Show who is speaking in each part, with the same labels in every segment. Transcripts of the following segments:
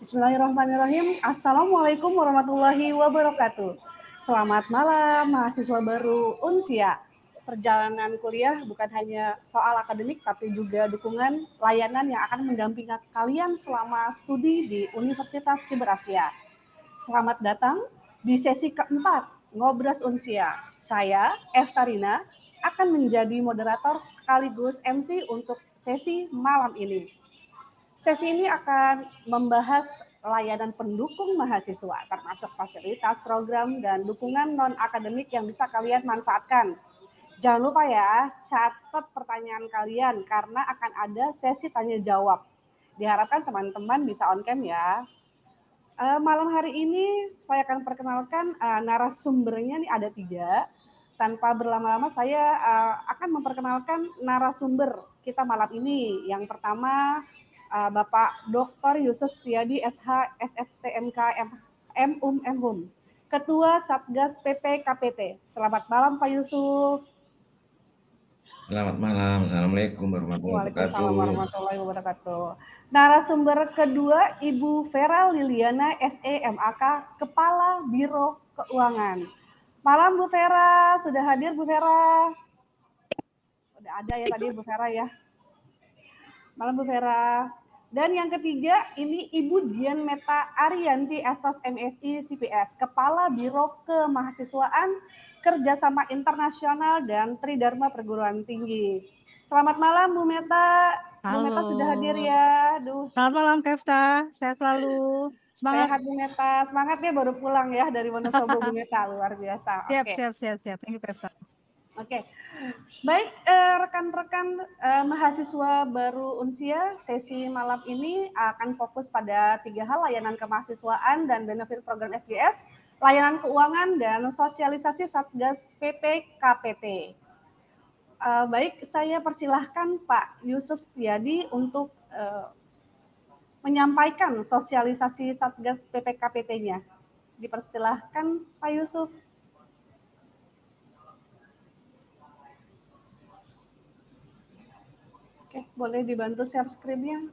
Speaker 1: Bismillahirrahmanirrahim. Assalamualaikum warahmatullahi wabarakatuh. Selamat malam mahasiswa baru Unsia. Perjalanan kuliah bukan hanya soal akademik tapi juga dukungan layanan yang akan mendampingi kalian selama studi di Universitas Siber Asia. Selamat datang di sesi keempat Ngobras Unsia. Saya, Eftarina, akan menjadi moderator sekaligus MC untuk sesi malam ini. Sesi ini akan membahas layanan pendukung mahasiswa, termasuk fasilitas, program, dan dukungan non-akademik yang bisa kalian manfaatkan. Jangan lupa ya, catat pertanyaan kalian karena akan ada sesi tanya jawab. Diharapkan teman-teman bisa on cam ya. Malam hari ini saya akan perkenalkan narasumbernya nih ada 3. Tanpa berlama-lama saya akan memperkenalkan narasumber kita malam ini. Yang pertama Bapak Dr. Yusuf Setiadi SH SSTMK MUM, Ketua Satgas PPKPT. Selamat malam Pak Yusuf.
Speaker 2: Selamat malam. Assalamualaikum warahmatullahi
Speaker 1: Waalaikumsalam
Speaker 2: wabarakatuh.
Speaker 1: warahmatullahi wabarakatuh. Narasumber kedua Ibu Vera Liliana SEMAK, Kepala Biro Keuangan. Malam Bu Vera, sudah hadir Bu Vera? Udah ada ya tadi Bu Vera ya. Malam Bu Vera. Dan yang ketiga ini Ibu Dian Meta Ariyanti SS MSI CPS, Kepala Biro Kemahasiswaan Kerjasama Internasional dan Tridharma Perguruan Tinggi. Selamat malam Bu Meta. Bu Meta sudah hadir ya.
Speaker 3: Selamat malam Kefta, sehat selalu. Semangat.
Speaker 1: Sehat Bu Meta. Semangatnya baru pulang ya dari Wonosobo Bu Meta, luar biasa.
Speaker 3: Siap. Thank you Kefta.
Speaker 1: Oke. Baik, rekan-rekan mahasiswa baru Unsia, sesi malam ini akan fokus pada 3 hal: layanan kemahasiswaan dan benefit program SGS, layanan keuangan, dan sosialisasi Satgas PPKPT. Baik, saya persilahkan Pak Yusuf Setiadi untuk menyampaikan sosialisasi Satgas PPKPT-nya. Dipersilahkan Pak Yusuf. Oke, boleh dibantu share screen-nya.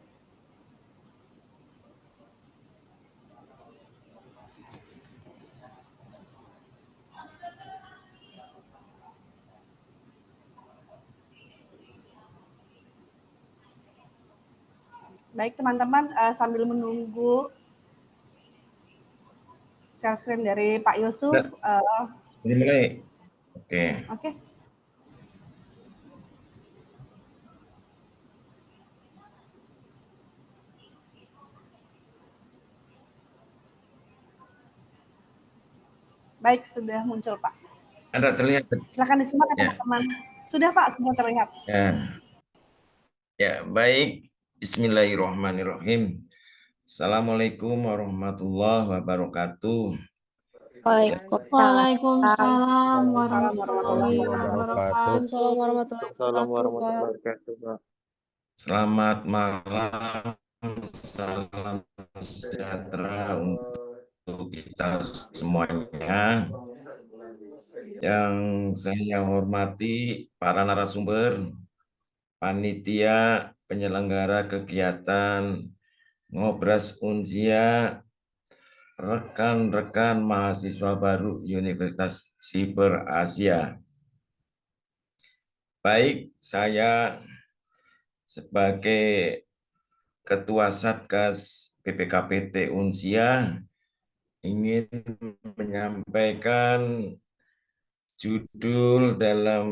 Speaker 1: Baik teman-teman, sambil menunggu share screen dari Pak Yusuf.
Speaker 2: Ini mulai. Oke.
Speaker 1: Baik, sudah muncul Pak.
Speaker 2: Ada terlihat.
Speaker 1: Silakan disimak teman-teman. Sudah Pak, sudah terlihat.
Speaker 2: Ya, baik. Bismillahirrahmanirrahim. Assalamualaikum warahmatullahi wabarakatuh.
Speaker 4: Waalaikumsalam warahmatullahi
Speaker 3: wabarakatuh.
Speaker 2: Selamat malam, salam sejahtera untuk kita semuanya. Yang saya hormati para narasumber, panitia penyelenggara kegiatan Ngobras Unsia, rekan-rekan mahasiswa baru Universitas Siber Asia. Baik, saya sebagai Ketua Satgas PPKPT Unsia ingin menyampaikan judul dalam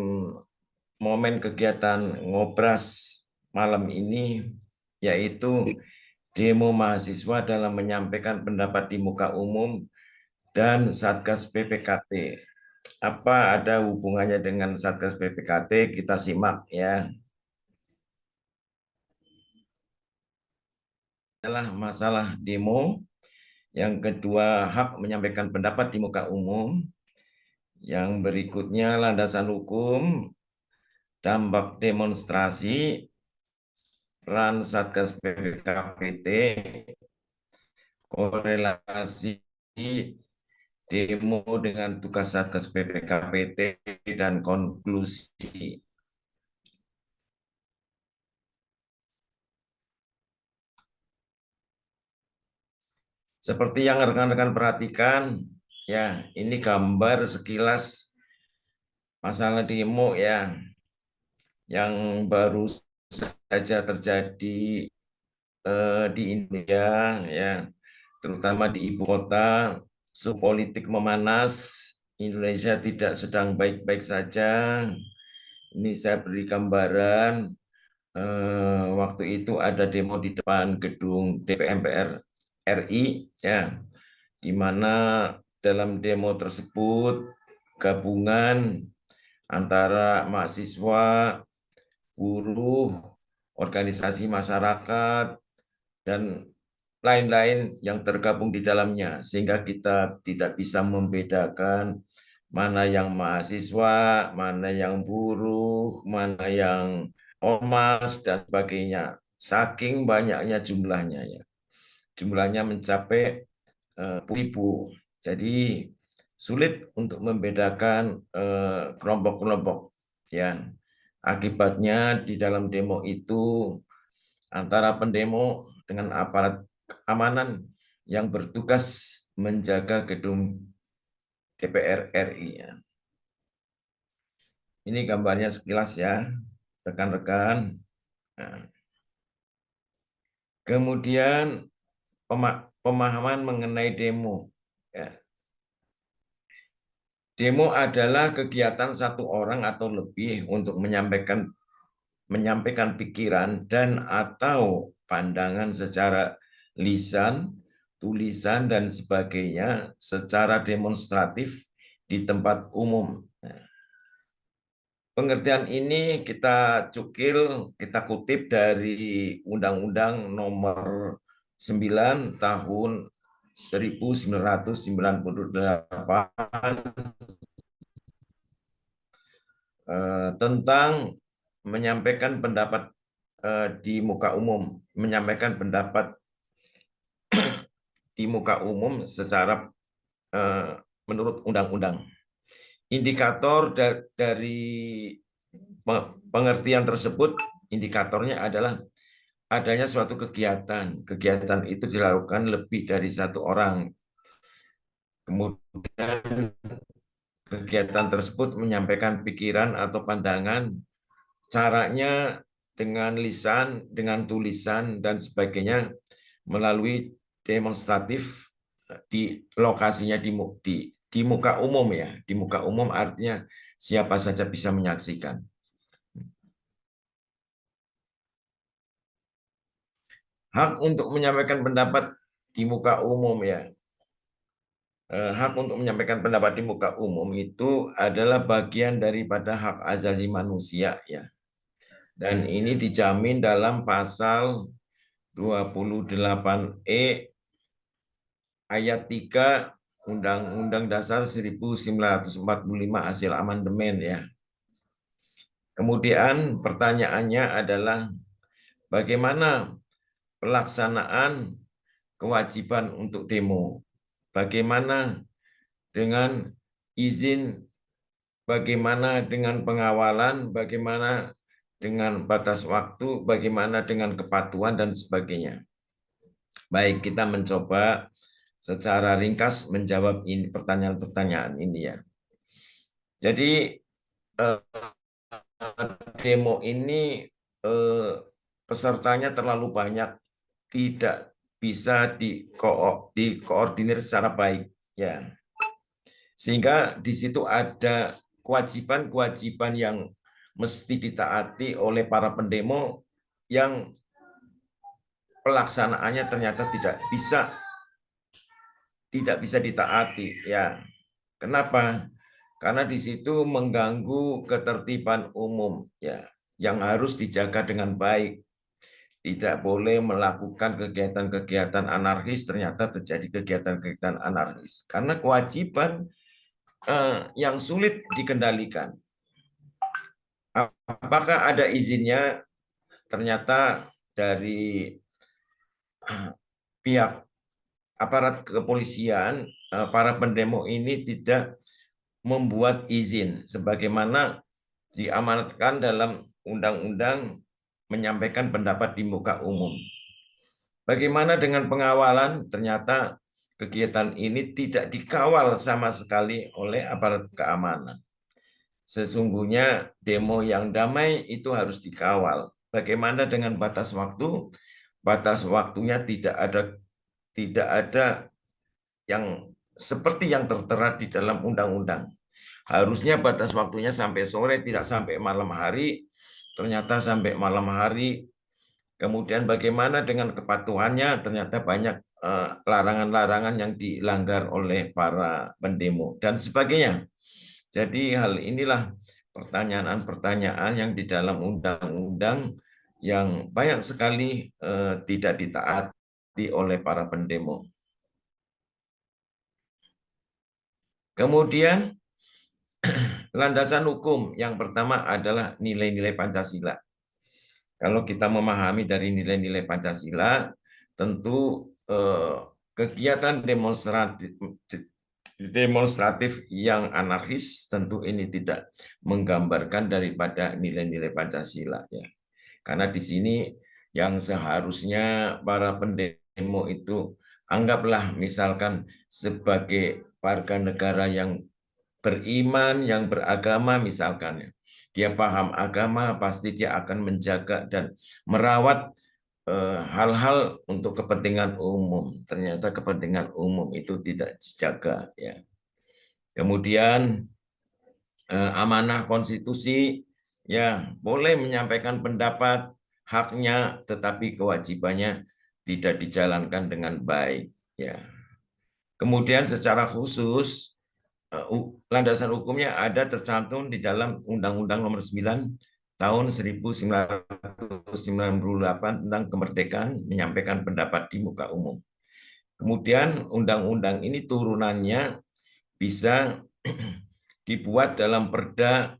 Speaker 2: momen kegiatan Ngobras malam ini, yaitu demo mahasiswa dalam menyampaikan pendapat di muka umum dan Satgas PPKT. Apa ada hubungannya dengan Satgas PPKT? Kita simak ya. Adalah masalah demo. Yang kedua, hak menyampaikan pendapat di muka umum. Yang berikutnya, landasan hukum, dampak demonstrasi, peran Satgas PPKPT, korelasi demo dengan tugas Satgas PPKPT, dan konklusi. Seperti yang rekan-rekan perhatikan, ya, ini gambar sekilas masalah demo ya, yang baru saja terjadi di India, ya, terutama di ibu kota. Suhu politik memanas, Indonesia tidak sedang baik-baik saja. Ini saya beri gambaran. Waktu itu ada demo di depan gedung DPR RI, ya, di mana dalam demo tersebut gabungan antara mahasiswa, buruh, organisasi masyarakat, dan lain-lain yang tergabung di dalamnya, sehingga kita tidak bisa membedakan mana yang mahasiswa, mana yang buruh, mana yang ormas, dan sebagainya. Saking banyaknya jumlahnya, ya. Jumlahnya mencapai ribu. Jadi sulit untuk membedakan kelompok-kelompok. Ya. Akibatnya di dalam demo itu antara pendemo dengan aparat keamanan yang bertugas menjaga gedung DPR RI. Ya. Ini gambarnya sekilas ya, rekan-rekan. Nah, kemudian pemahaman mengenai demo. Ya. Demo adalah kegiatan satu orang atau lebih untuk menyampaikan pikiran dan atau pandangan secara lisan, tulisan, dan sebagainya secara demonstratif di tempat umum. Pengertian ini kita kutip dari Undang-Undang Nomor 9 Tahun 1998 tentang menyampaikan pendapat di muka umum, di muka umum secara menurut undang-undang. Indikator dari pengertian tersebut, indikatornya adalah adanya suatu kegiatan. Kegiatan itu dilakukan lebih dari satu orang. Kemudian kegiatan tersebut menyampaikan pikiran atau pandangan, caranya dengan lisan, dengan tulisan, dan sebagainya melalui demonstratif di lokasinya di muka umum, ya. Di muka umum artinya siapa saja bisa menyaksikan. Hak untuk menyampaikan pendapat di muka umum, ya. Hak untuk menyampaikan pendapat di muka umum itu adalah bagian daripada hak asasi manusia, ya. Dan ini dijamin dalam pasal 28E ayat 3 Undang-Undang Dasar 1945 hasil amandemen, ya. Kemudian pertanyaannya adalah bagaimana pelaksanaan kewajiban untuk demo? Bagaimana dengan izin? Bagaimana dengan pengawalan? Bagaimana dengan batas waktu? Bagaimana dengan kepatuhan dan sebagainya? Baik, kita mencoba secara ringkas menjawab ini pertanyaan-pertanyaan ini, ya. Jadi demo ini pesertanya terlalu banyak, tidak bisa dikoordinir secara baik, ya. Sehingga di situ ada kewajiban-kewajiban yang mesti ditaati oleh para pendemo yang pelaksanaannya ternyata tidak bisa ditaati, ya. Kenapa? Karena di situ mengganggu ketertiban umum, ya, yang harus dijaga dengan baik. Tidak boleh melakukan kegiatan-kegiatan anarkis, ternyata terjadi kegiatan-kegiatan anarkis. Karena kewajiban yang sulit dikendalikan. Apakah ada izinnya? Ternyata dari pihak aparat kepolisian, para pendemo ini tidak membuat izin, sebagaimana diamanatkan dalam undang-undang menyampaikan pendapat di muka umum. Bagaimana dengan pengawalan? Ternyata kegiatan ini tidak dikawal sama sekali oleh aparat keamanan. Sesungguhnya demo yang damai itu harus dikawal. Bagaimana dengan batas waktu? Batas waktunya tidak ada yang seperti yang tertera di dalam undang-undang. Harusnya batas waktunya sampai sore, tidak sampai malam hari. Ternyata sampai malam hari. Kemudian bagaimana dengan kepatuhannya? Ternyata banyak larangan-larangan yang dilanggar oleh para pendemo dan sebagainya. Jadi hal inilah pertanyaan-pertanyaan yang di dalam undang-undang yang banyak sekali tidak ditaati oleh para pendemo. Kemudian landasan hukum yang pertama adalah nilai-nilai Pancasila. Kalau kita memahami dari nilai-nilai Pancasila, tentu kegiatan demonstratif yang anarkis tentu ini tidak menggambarkan daripada nilai-nilai Pancasila, ya. Karena di sini yang seharusnya para pendemo itu anggaplah misalkan sebagai warga negara yang beriman, yang beragama misalkan, dia paham agama, pasti dia akan menjaga dan merawat hal-hal untuk kepentingan umum. Ternyata kepentingan umum itu tidak dijaga, ya. Kemudian amanah konstitusi, ya, boleh menyampaikan pendapat, haknya, tetapi kewajibannya tidak dijalankan dengan baik, ya. Kemudian secara khusus landasan hukumnya ada tercantum di dalam Undang-Undang Nomor 9 tahun 1998 tentang kemerdekaan menyampaikan pendapat di muka umum. Kemudian undang-undang ini turunannya bisa dibuat dalam perda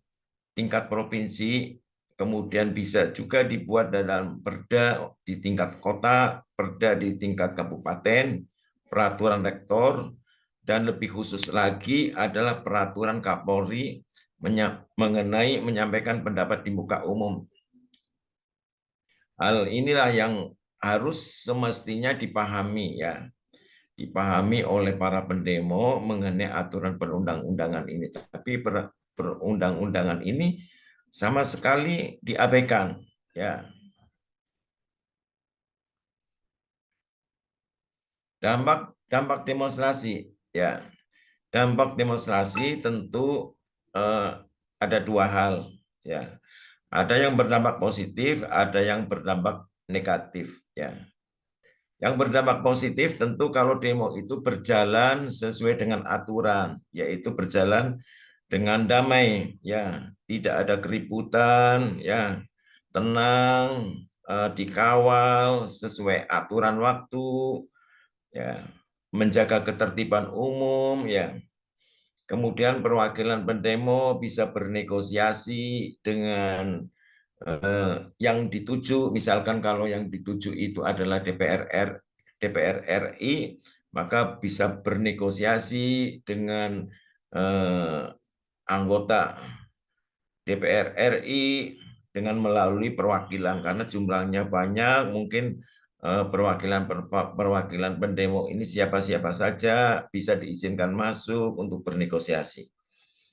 Speaker 2: tingkat provinsi, kemudian bisa juga dibuat dalam perda di tingkat kota, perda di tingkat kabupaten, peraturan rektor, dan lebih khusus lagi adalah peraturan Kapolri mengenai menyampaikan pendapat di muka umum. Hal inilah yang harus semestinya dipahami, ya, dipahami oleh para pendemo mengenai aturan perundang-undangan ini. Tapi perundang-undangan ini sama sekali diabaikan, ya. Dampak demonstrasi, ya. Dampak demonstrasi tentu ada dua hal, ya. Ada yang berdampak positif, ada yang berdampak negatif, ya. Yang berdampak positif tentu kalau demo itu berjalan sesuai dengan aturan, yaitu berjalan dengan damai, ya, tidak ada keributan, ya, tenang, dikawal sesuai aturan waktu, ya, menjaga ketertiban umum, ya. Kemudian perwakilan pendemo bisa bernegosiasi dengan yang dituju, misalkan kalau yang dituju itu adalah DPR RI, maka bisa bernegosiasi dengan anggota DPR RI dengan melalui perwakilan, karena jumlahnya banyak, mungkin perwakilan pendemo ini siapa-siapa saja bisa diizinkan masuk untuk bernegosiasi.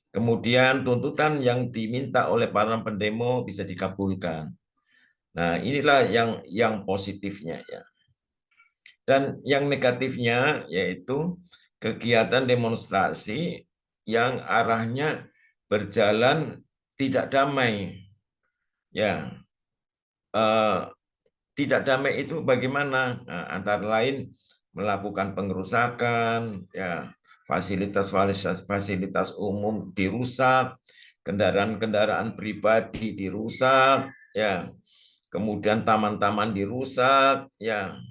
Speaker 2: Kemudian tuntutan yang diminta oleh para pendemo bisa dikabulkan. Nah, inilah yang positifnya, ya. Dan yang negatifnya yaitu kegiatan demonstrasi yang arahnya berjalan tidak damai, ya. Tidak damai itu bagaimana? Nah, antara lain melakukan pengerusakan, ya, fasilitas umum dirusak, kendaraan-kendaraan pribadi dirusak, ya, kemudian taman-taman dirusak, ya,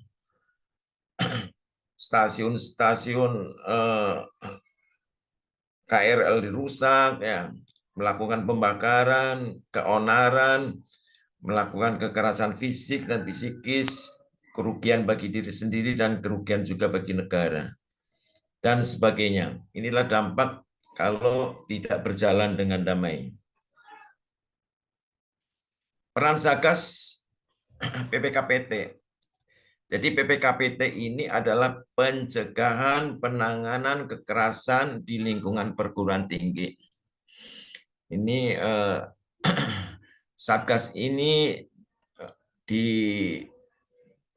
Speaker 2: stasiun-stasiun KRL dirusak, ya, melakukan pembakaran, keonaran, melakukan kekerasan fisik dan psikis, kerugian bagi diri sendiri dan kerugian juga bagi negara, dan sebagainya. Inilah dampak kalau tidak berjalan dengan damai. Peran Satgas PPKPT. Jadi PPKPT ini adalah pencegahan penanganan kekerasan di lingkungan perguruan tinggi. Ini Satgas ini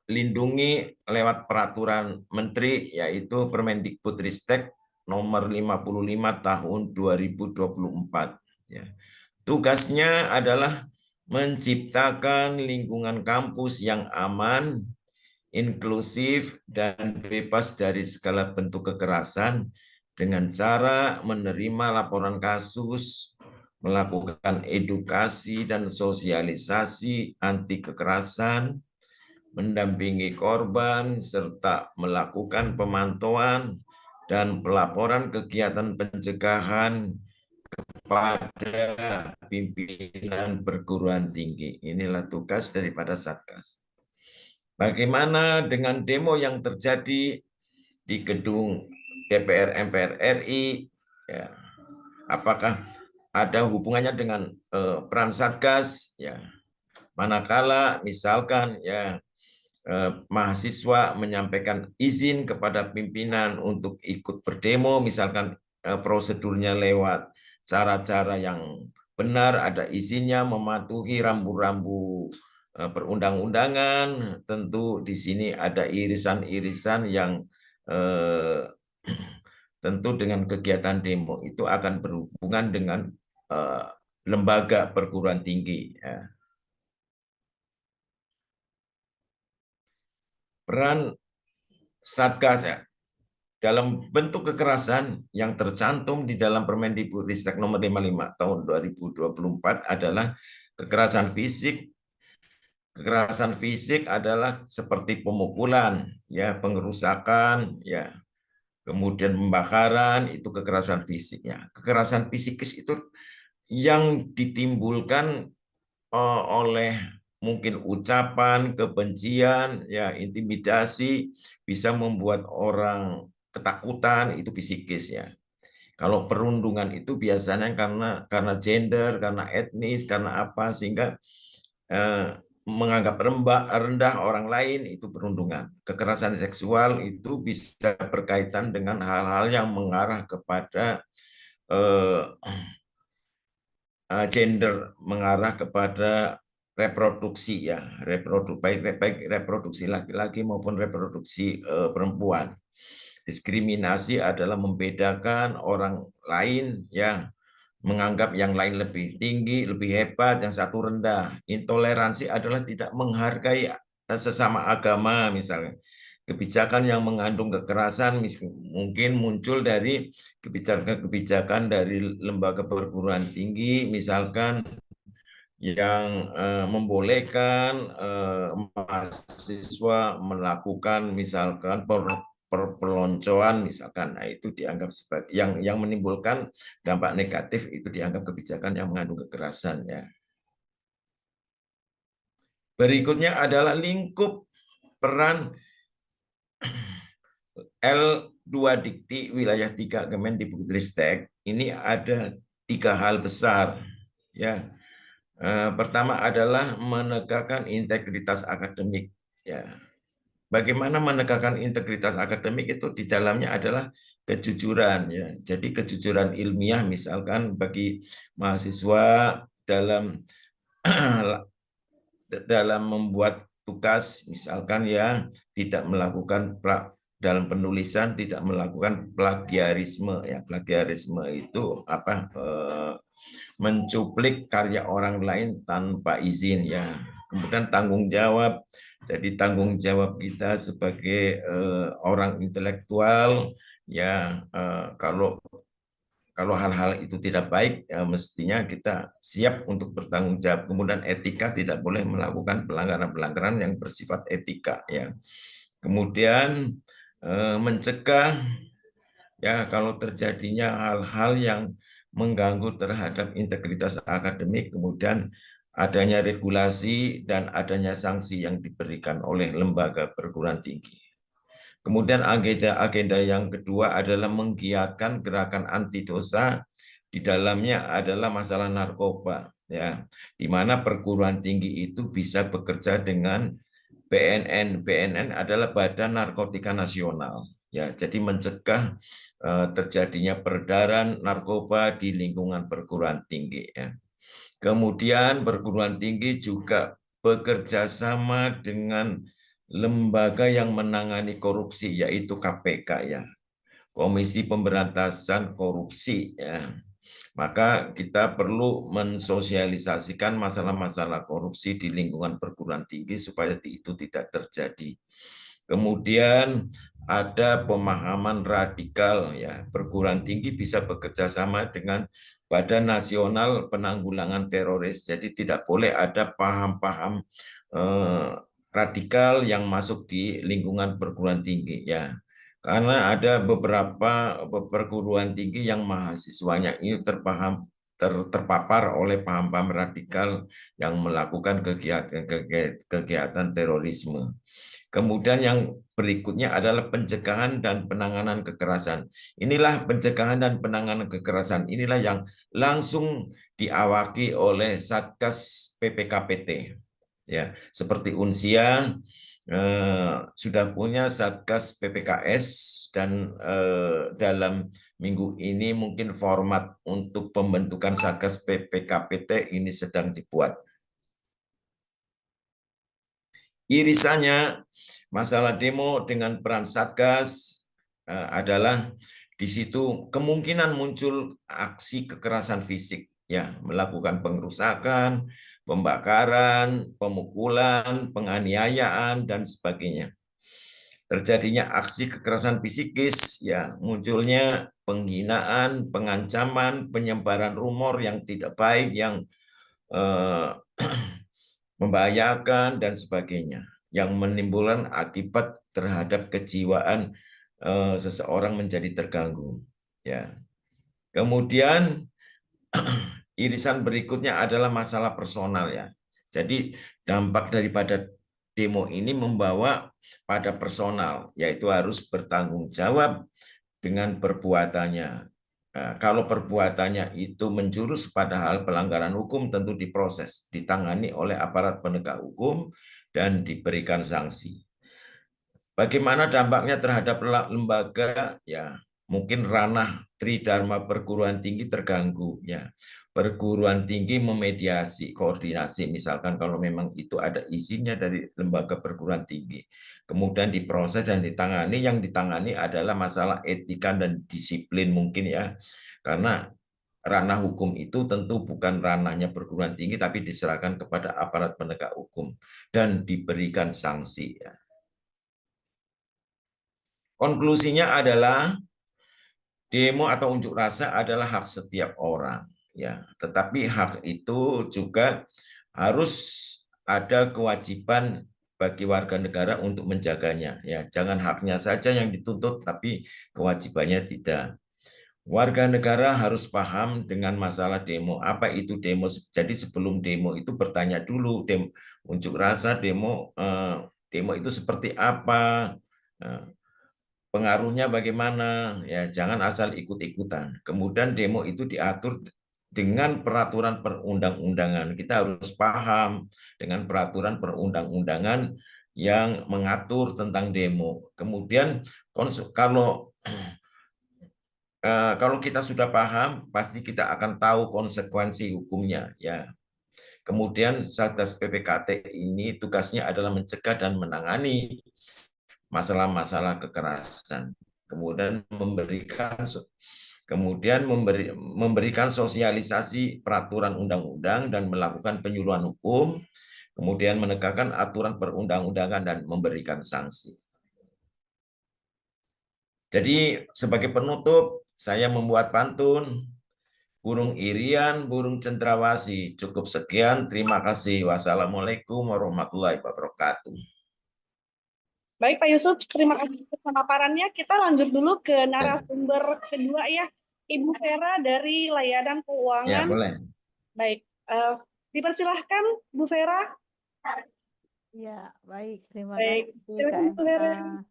Speaker 2: dilindungi lewat peraturan menteri, yaitu Permendikbudristek nomor 55 tahun 2024. Ya. Tugasnya adalah menciptakan lingkungan kampus yang aman, inklusif, dan bebas dari segala bentuk kekerasan dengan cara menerima laporan kasus, melakukan edukasi dan sosialisasi anti kekerasan, mendampingi korban, serta melakukan pemantauan dan pelaporan kegiatan pencegahan kepada pimpinan perguruan tinggi. Inilah tugas daripada Satgas. Bagaimana dengan demo yang terjadi di gedung DPR MPR RI? Ya. Apakah ada hubungannya dengan peran Satgas? Ya. Manakala misalkan ya mahasiswa menyampaikan izin kepada pimpinan untuk ikut berdemo, misalkan prosedurnya lewat cara-cara yang benar, ada izinnya, mematuhi rambu-rambu perundang-undangan, tentu di sini ada irisan-irisan yang tentu dengan kegiatan demo itu akan berhubungan dengan lembaga perguruan tinggi. Ya. Peran Satgas ya, dalam bentuk kekerasan yang tercantum di dalam Permendikbudristek nomor 55 tahun 2024 adalah kekerasan fisik. Kekerasan fisik adalah seperti pemukulan, ya, pengerusakan, ya, kemudian pembakaran, itu kekerasan fisik. Ya. Kekerasan psikis itu yang ditimbulkan oleh mungkin ucapan, kebencian, ya, intimidasi, bisa membuat orang ketakutan, itu psikis ya. Kalau perundungan itu biasanya karena gender, karena etnis, karena apa, sehingga menganggap rendah orang lain, itu perundungan. Kekerasan seksual itu bisa berkaitan dengan hal-hal yang mengarah kepada gender, mengarah kepada reproduksi ya, baik reproduksi laki-laki maupun reproduksi perempuan. Diskriminasi adalah membedakan orang lain ya, menganggap yang lain lebih tinggi, lebih hebat, yang satu rendah. Intoleransi adalah tidak menghargai sesama agama misalnya. Kebijakan yang mengandung kekerasan mungkin muncul dari kebijakan-kebijakan dari lembaga perguruan tinggi, misalkan yang membolehkan mahasiswa melakukan misalkan perpeloncoan misalkan. Nah, itu dianggap sebagai yang menimbulkan dampak negatif, itu dianggap kebijakan yang mengandung kekerasan ya. Berikutnya adalah lingkup peran L2 Dikti Wilayah 3 Kemendikbudristek. Ini ada 3 hal besar ya. Pertama adalah menegakkan integritas akademik ya. Bagaimana menegakkan integritas akademik itu di dalamnya adalah kejujuran ya. Jadi kejujuran ilmiah misalkan bagi mahasiswa dalam membuat tugas misalkan ya, tidak melakukan dalam penulisan, tidak melakukan plagiarisme ya. Plagiarisme itu apa? Mencuplik karya orang lain tanpa izin ya. Kemudian tanggung jawab. Jadi tanggung jawab kita sebagai orang intelektual ya, kalau hal-hal itu tidak baik ya, mestinya kita siap untuk bertanggung jawab. Kemudian etika, tidak boleh melakukan pelanggaran-pelanggaran yang bersifat etika ya. Kemudian mencegah ya kalau terjadinya hal-hal yang mengganggu terhadap integritas akademik, kemudian adanya regulasi dan adanya sanksi yang diberikan oleh lembaga perguruan tinggi. Kemudian agenda yang kedua adalah menggiatkan gerakan anti dosa, di dalamnya adalah masalah narkoba ya, di mana perguruan tinggi itu bisa bekerja dengan BNN adalah Badan Narkotika Nasional. Ya, jadi mencegah terjadinya peredaran narkoba di lingkungan perguruan tinggi. Ya. Kemudian perguruan tinggi juga bekerja sama dengan lembaga yang menangani korupsi, yaitu KPK, ya, Komisi Pemberantasan Korupsi. Ya. Maka kita perlu mensosialisasikan masalah-masalah korupsi di lingkungan perguruan tinggi supaya itu tidak terjadi. Kemudian ada pemahaman radikal, ya, perguruan tinggi bisa bekerja sama dengan Badan Nasional Penanggulangan Teroris. Jadi tidak boleh ada paham-paham radikal yang masuk di lingkungan perguruan tinggi, ya. Karena ada beberapa perguruan tinggi yang mahasiswanya ini terpapar oleh paham-paham radikal yang melakukan kegiatan terorisme. Kemudian yang berikutnya adalah pencegahan dan penanganan kekerasan. Inilah pencegahan dan penanganan kekerasan. Inilah yang langsung diawaki oleh Satgas PPKPT. Ya, seperti Unsia sudah punya Satgas PPKS dan dalam minggu ini mungkin format untuk pembentukan Satgas PPKPT ini sedang dibuat. Irisannya masalah demo dengan peran Satgas adalah di situ kemungkinan muncul aksi kekerasan fisik, ya, melakukan pengerusakan, pembakaran, pemukulan, penganiayaan, dan sebagainya. Terjadinya aksi kekerasan psikis, ya, munculnya penghinaan, pengancaman, penyebaran rumor yang tidak baik, yang membahayakan, dan sebagainya, yang menimbulkan akibat terhadap kejiwaan seseorang menjadi terganggu. Ya. Kemudian irisan berikutnya adalah masalah personal, ya. Jadi dampak daripada demo ini membawa pada personal, yaitu harus bertanggung jawab dengan perbuatannya. Nah, kalau perbuatannya itu menjurus pada hal pelanggaran hukum, tentu diproses, ditangani oleh aparat penegak hukum, dan diberikan sanksi. Bagaimana dampaknya terhadap lembaga? Ya, mungkin ranah Tridharma perguruan tinggi terganggu. Ya, perguruan tinggi memediasi, koordinasi, misalkan kalau memang itu ada izinnya dari lembaga perguruan tinggi. Kemudian diproses dan ditangani. Yang ditangani adalah masalah etika dan disiplin mungkin, ya. Karena ranah hukum itu tentu bukan ranahnya perguruan tinggi, tapi diserahkan kepada aparat penegak hukum dan diberikan sanksi, ya. Konklusinya adalah demo atau unjuk rasa adalah hak setiap orang, ya. Tetapi hak itu juga harus ada kewajiban bagi warga negara untuk menjaganya, ya. Jangan haknya saja yang dituntut, tapi kewajibannya tidak. Warga negara harus paham dengan masalah demo. Apa itu demo? Jadi sebelum demo itu bertanya dulu, unjuk rasa demo itu seperti apa? Pengaruhnya bagaimana, ya, jangan asal ikut-ikutan. Kemudian demo itu diatur dengan peraturan perundang-undangan. Kita harus paham dengan peraturan perundang-undangan yang mengatur tentang demo. Kemudian kalau kita sudah paham, pasti kita akan tahu konsekuensi hukumnya, ya. Kemudian Satgas PPKT ini tugasnya adalah mencegah dan menangani masalah-masalah kekerasan, kemudian memberikan sosialisasi peraturan undang-undang dan melakukan penyuluhan hukum, kemudian menegakkan aturan perundang-undangan dan memberikan sanksi. Jadi sebagai penutup, saya membuat pantun, burung irian, burung cendrawasih. Cukup sekian, terima kasih. Wassalamualaikum warahmatullahi wabarakatuh.
Speaker 1: Baik Pak Yusuf, terima kasih atas pemaparannya. Kita lanjut dulu ke narasumber kedua, ya, Ibu Vera dari Layanan
Speaker 2: Ya,
Speaker 1: Keuangan.
Speaker 2: boleh.
Speaker 1: Baik, dipersilahkan Bu Vera.
Speaker 3: Ya, baik. Terima
Speaker 1: Baik,
Speaker 3: kasih
Speaker 1: silakan
Speaker 3: Kak
Speaker 1: Bu Vera.
Speaker 3: Emma.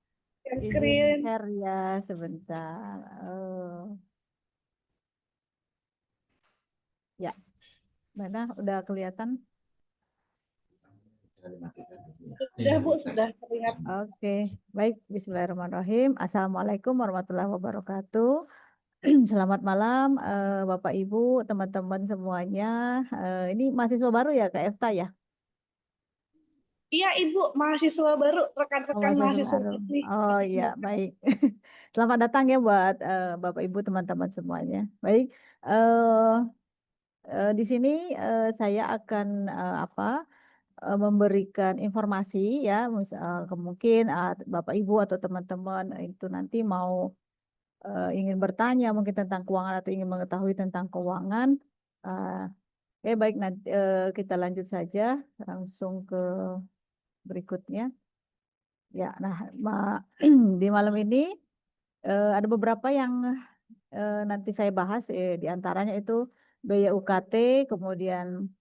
Speaker 3: Izin
Speaker 1: Screen.
Speaker 3: share ya sebentar. Ya, mana udah kelihatan?
Speaker 1: Sudah Bu, sudah terlihat.
Speaker 3: Oke, baik. Bismillahirrahmanirrahim. Assalamualaikum warahmatullahi wabarakatuh. Selamat malam, Bapak Ibu, teman-teman semuanya. Ini mahasiswa baru ya, Kak Efta ya?
Speaker 1: Iya Ibu, mahasiswa baru,
Speaker 3: Oh,
Speaker 1: rekan-rekan
Speaker 3: mahasiswa
Speaker 1: mahasiswa
Speaker 3: baru.
Speaker 1: ini.
Speaker 3: Oh iya, baik. Selamat datang ya buat Bapak Ibu, teman-teman semuanya. Baik, eh, di sini saya akan memberikan informasi ya, mungkin Bapak Ibu atau teman-teman itu nanti mau ingin bertanya mungkin tentang keuangan atau ingin mengetahui tentang keuangan. Oke, baik, nanti kita lanjut saja langsung ke berikutnya. Ya, nah, di malam ini ada beberapa yang nanti saya bahas, di antaranya itu biaya UKT, kemudian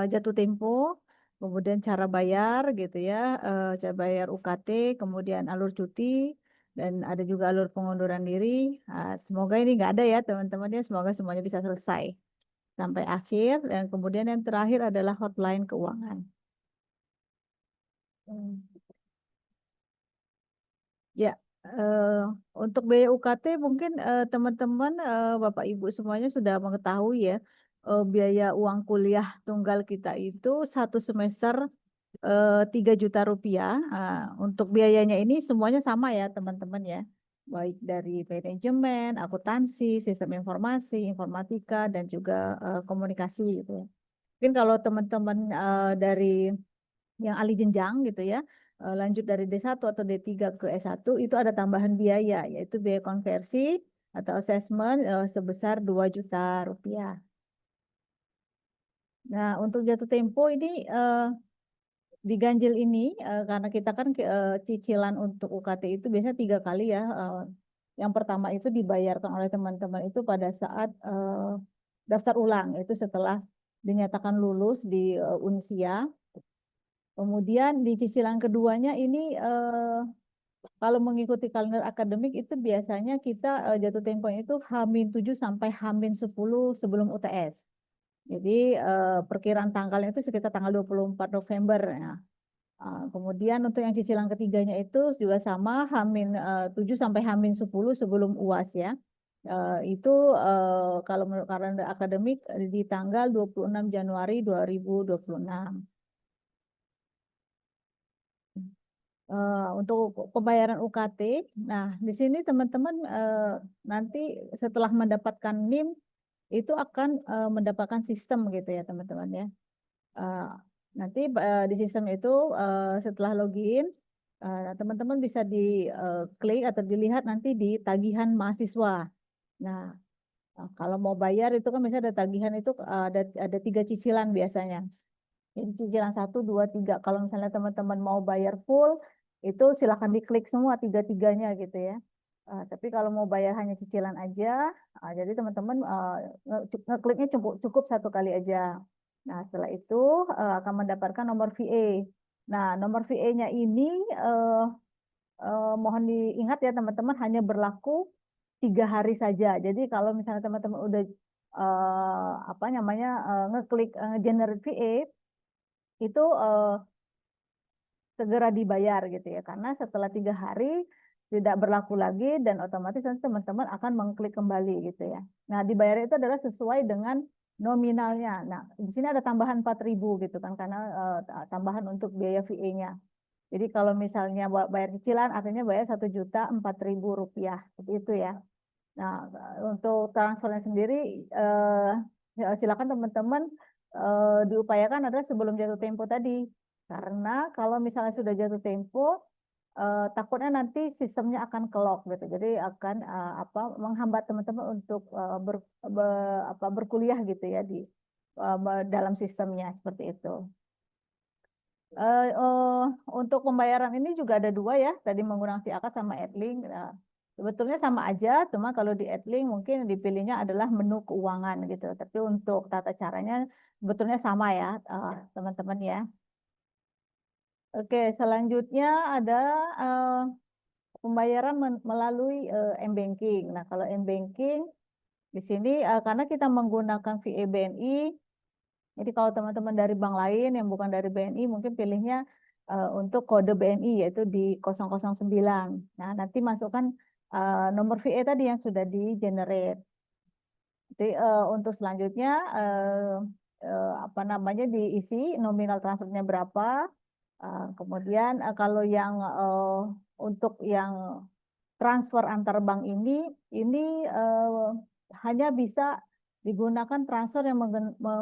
Speaker 3: jatuh tempo, kemudian cara bayar gitu ya, cara bayar UKT, kemudian alur cuti, dan ada juga alur pengunduran diri. Semoga ini nggak ada ya teman-teman ya, semoga semuanya bisa selesai sampai akhir. Dan kemudian yang terakhir adalah hotline keuangan. Ya, untuk biaya UKT mungkin teman-teman, Bapak Ibu semuanya sudah mengetahui ya, biaya uang kuliah tunggal kita itu satu semester 3 juta rupiah. Untuk biayanya ini semuanya sama ya teman-teman ya, baik dari manajemen, akuntansi, sistem informasi, informatika, dan juga komunikasi gitu ya. Mungkin kalau teman-teman dari yang alih jenjang gitu ya, lanjut dari D1 atau D3 ke S1 itu ada tambahan biaya, yaitu biaya konversi atau assessment sebesar 2 juta rupiah. Nah, untuk jatuh tempo ini diganjil ini karena kita kan cicilan untuk UKT itu biasanya 3 kali ya. Yang pertama itu dibayarkan oleh teman-teman itu pada saat daftar ulang, itu setelah dinyatakan lulus di Unsia. Kemudian di cicilan keduanya ini kalau mengikuti kalender akademik itu biasanya kita jatuh temponya itu H-7 sampai H-10 sebelum UTS. Jadi perkiraan tanggalnya itu sekitar tanggal 24 November. Ya. Kemudian untuk yang cicilan ketiganya itu juga sama H-7 sampai H-10 sebelum UAS ya. Itu kalau menurut kalender akademik di tanggal 26 Januari 2026. Untuk pembayaran UKT, nah di sini teman-teman nanti setelah mendapatkan NIM itu akan mendapatkan sistem gitu ya teman-teman ya. Nanti di sistem itu setelah login, teman-teman bisa diklik atau dilihat nanti di tagihan mahasiswa. Nah, kalau mau bayar itu kan misalnya ada tagihan itu ada 3 cicilan biasanya. Jadi cicilan 1, 2, 3. Kalau misalnya teman-teman mau bayar full, itu silakan diklik semua tiga-tiganya gitu ya. Tapi kalau mau bayar hanya cicilan aja, jadi teman-teman ngekliknya cukup 1 kali aja. Nah, setelah itu akan mendapatkan nomor VA. Nah, nomor VA-nya ini mohon diingat ya teman-teman hanya berlaku 3 hari saja. Jadi kalau misalnya teman-teman udah apa namanya ngeklik generate VA itu segera dibayar gitu ya, karena setelah 3 hari tidak berlaku lagi dan otomatis nanti teman-teman akan mengklik kembali gitu ya. Nah, dibayar itu adalah sesuai dengan nominalnya. Nah, di sini ada tambahan 4.000 gitu kan, karena tambahan untuk biaya VA-nya. Jadi kalau misalnya bayar cicilan artinya bayar 1.004.000 rupiah, seperti itu ya. Nah, untuk transfernya sendiri silakan teman-teman diupayakan adalah sebelum jatuh tempo tadi. Karena kalau misalnya sudah jatuh tempo, takutnya nanti sistemnya akan kelok gitu. Jadi akan menghambat teman-teman untuk berkuliah gitu ya di dalam sistemnya seperti itu. Untuk pembayaran ini juga ada 2 ya, tadi menggunakan si akad sama Adlink. Nah, sebetulnya sama aja, cuma kalau di Adlink mungkin dipilihnya adalah menu keuangan gitu. Tapi untuk tata caranya sebetulnya sama ya, teman-teman ya. Oke, selanjutnya ada pembayaran melalui M-Banking. Nah, kalau M-Banking di sini karena kita menggunakan VA BNI, Jadi kalau teman-teman dari bank lain yang bukan dari BNI mungkin pilihnya untuk kode BNI yaitu di 009. Nah, nanti masukkan nomor VE tadi yang sudah di-generate. Jadi untuk selanjutnya apa namanya diisi nominal transfernya berapa. Kemudian kalau yang untuk yang transfer antar bank ini hanya bisa digunakan transfer yang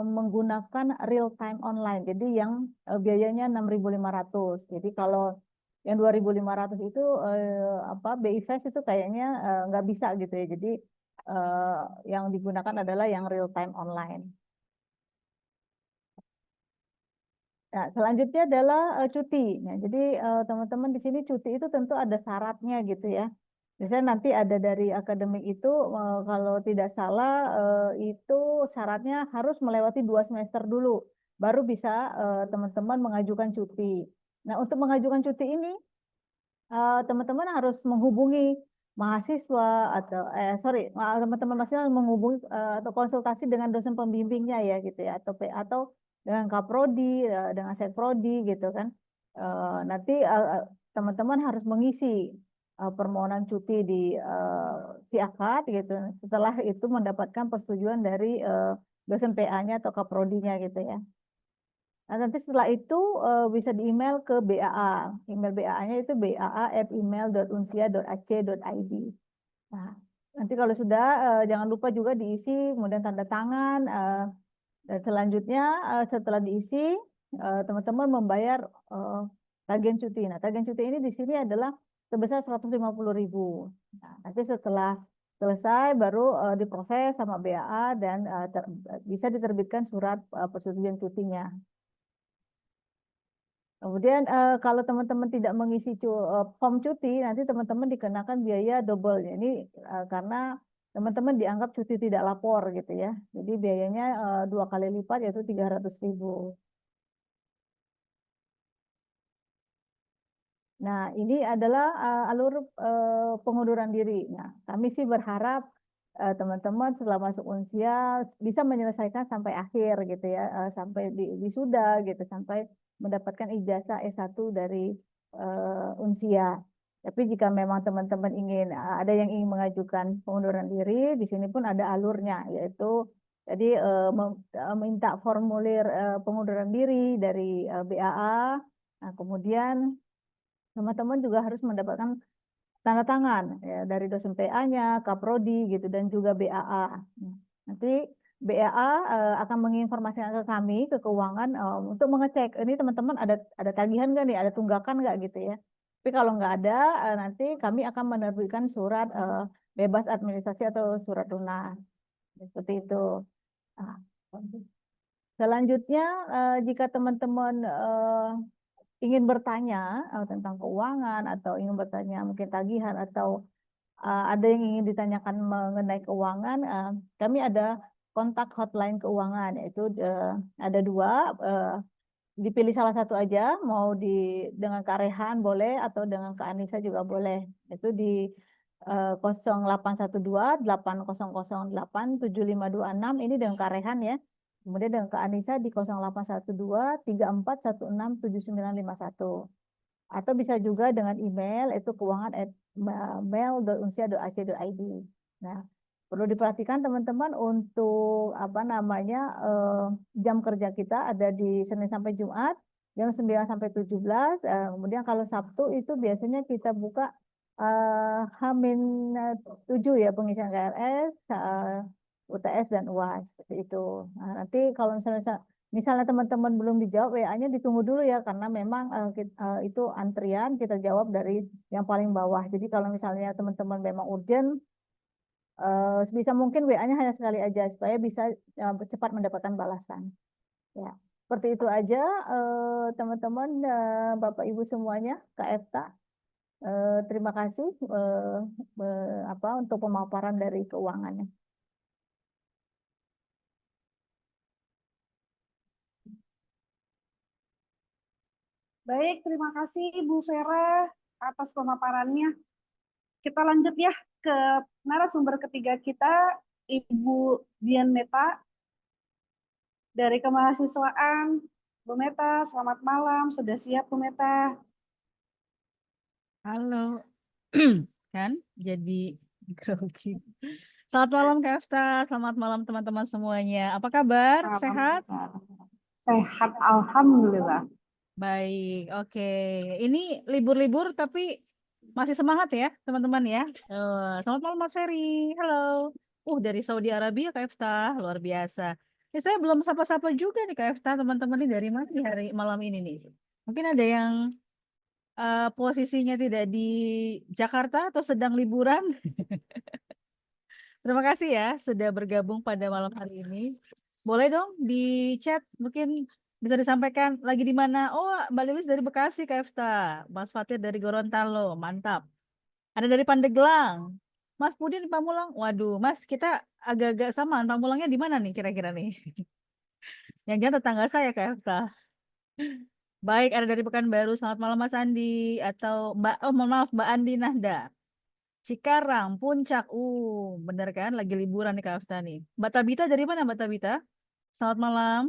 Speaker 3: menggunakan real time online. Jadi yang biayanya 6.500. Jadi kalau yang 2.500 itu BI Fast itu kayaknya nggak bisa gitu ya. Jadi yang digunakan adalah yang real time online. Nah, selanjutnya adalah cuti. Nah, jadi teman-teman di sini cuti itu tentu ada syaratnya gitu ya. Biasanya nanti ada dari akademik itu kalau tidak salah itu syaratnya harus melewati 2 semester dulu, baru bisa teman-teman mengajukan cuti. Nah, untuk mengajukan cuti ini teman-teman harus menghubungi mahasiswa atau teman-teman mahasiswa menghubungi atau konsultasi dengan dosen pembimbingnya ya gitu ya atau dengan Kaprodi, dengan Setprodi gitu kan. Nanti teman-teman harus mengisi permohonan cuti di Siakat gitu. Setelah itu mendapatkan persetujuan dari dosen PA-nya atau Kaprodinya gitu ya. Nah, nanti setelah itu bisa di email ke BAA. Email BAA-nya itu baa@email.unsia.ac.id. Nah, nanti kalau sudah jangan lupa juga diisi, kemudian tanda tangan. Dan selanjutnya setelah diisi, teman-teman membayar tagihan cuti. Nah, tagihan cuti ini di sini adalah sebesar 150.000. Nah, nanti setelah selesai baru diproses sama BAA dan bisa diterbitkan surat persetujuan cutinya. Kemudian kalau teman-teman tidak mengisi form cuti, nanti teman-teman dikenakan biaya double. Ini karena teman-teman dianggap cuti tidak lapor gitu ya. Jadi biayanya 2 kali lipat yaitu 300.000. Nah, ini adalah alur pengunduran diri. Nah, kami sih berharap teman-teman setelah masuk Unsia bisa menyelesaikan sampai akhir gitu ya, sampai wisuda gitu, sampai mendapatkan ijazah S1 dari Unsia. Tapi jika memang teman-teman ingin ada yang ingin mengajukan pengunduran diri, di sini pun ada alurnya, yaitu jadi minta formulir pengunduran diri dari BAA. Nah, kemudian teman-teman juga harus mendapatkan tanda tangan ya, dari dosen PA-nya, Kaprodi gitu dan juga BAA. Nanti BAA akan menginformasikan ke kami ke keuangan untuk mengecek ini teman-teman ada tagihan nggak nih, ada tunggakan nggak gitu ya. Tapi kalau nggak ada, nanti kami akan menerbitkan surat bebas administrasi atau surat lunas seperti itu. Nah, selanjutnya jika teman-teman ingin bertanya tentang keuangan atau ingin bertanya mungkin tagihan atau ada yang ingin ditanyakan mengenai keuangan, kami ada kontak hotline keuangan yaitu ada 2, dipilih salah satu aja, mau dengan Kak Rehan boleh atau dengan Kak Anissa juga boleh. Itu di 0812-8008-7526 ini dengan Kak Rehan ya. Kemudian dengan Kak Anissa di 0812-3416-7951. Atau bisa juga dengan email itu keuangan@mail.unsia.ac.id. Nah, perlu diperhatikan teman-teman untuk jam kerja kita ada di Senin sampai Jumat jam 9 sampai 17. Kemudian kalau Sabtu itu biasanya kita buka H-7 ya pengisian KRS, UTS dan UAS seperti itu. Nah, nanti kalau misalnya teman-teman belum dijawab WA-nya ditunggu dulu ya karena memang itu antrian kita jawab dari yang paling bawah. Jadi kalau misalnya teman-teman memang urgent sebisa mungkin WA-nya hanya sekali aja supaya bisa cepat mendapatkan balasan. Ya, seperti itu aja teman-teman Bapak Ibu semuanya, Kak Efta. Terima kasih untuk pemaparan dari keuangannya.
Speaker 1: Baik, terima kasih Bu Vera atas pemaparannya. Kita lanjut ya ke narasumber ketiga kita, Ibu Dian Meta. Dari kemahasiswaan, Bu Meta, selamat malam. Sudah siap, Bu Meta?
Speaker 3: Halo, kan jadi grogi. Selamat malam Kak Efta, selamat malam teman-teman semuanya. Apa kabar? Sehat?
Speaker 1: Sehat, alhamdulillah.
Speaker 3: Baik, oke. Ini libur-libur tapi masih semangat ya teman-teman ya. Selamat malam Mas Ferry, halo. Dari Saudi Arabia Kak Efta, luar biasa. Ini saya belum sapa-sapa juga nih Kak Efta, teman-teman ini dari mana nih hari malam ini nih? Mungkin ada yang posisinya tidak di Jakarta atau sedang liburan. Terima kasih ya sudah bergabung pada malam hari ini. Boleh dong di chat mungkin bisa disampaikan lagi di mana? Oh, Mbak Lilis dari Bekasi, Kak Efta. Mas Fatir dari Gorontalo, mantap. Ada dari Pandeglang. Mas Pudin Pamulang. Waduh, Mas kita agak-agak samaan. Pamulangnya di mana nih kira-kira nih? Yang jangan tetangga saya, Kak Efta. Baik, ada dari Pekanbaru. Selamat malam Mas Andi atau mohon maaf Mbak Andi Nahda. Cikarang, Puncak. Bener kan? Lagi liburan nih Kak Afta nih. Mbak Tabita dari mana Mbak Tabita? Selamat malam.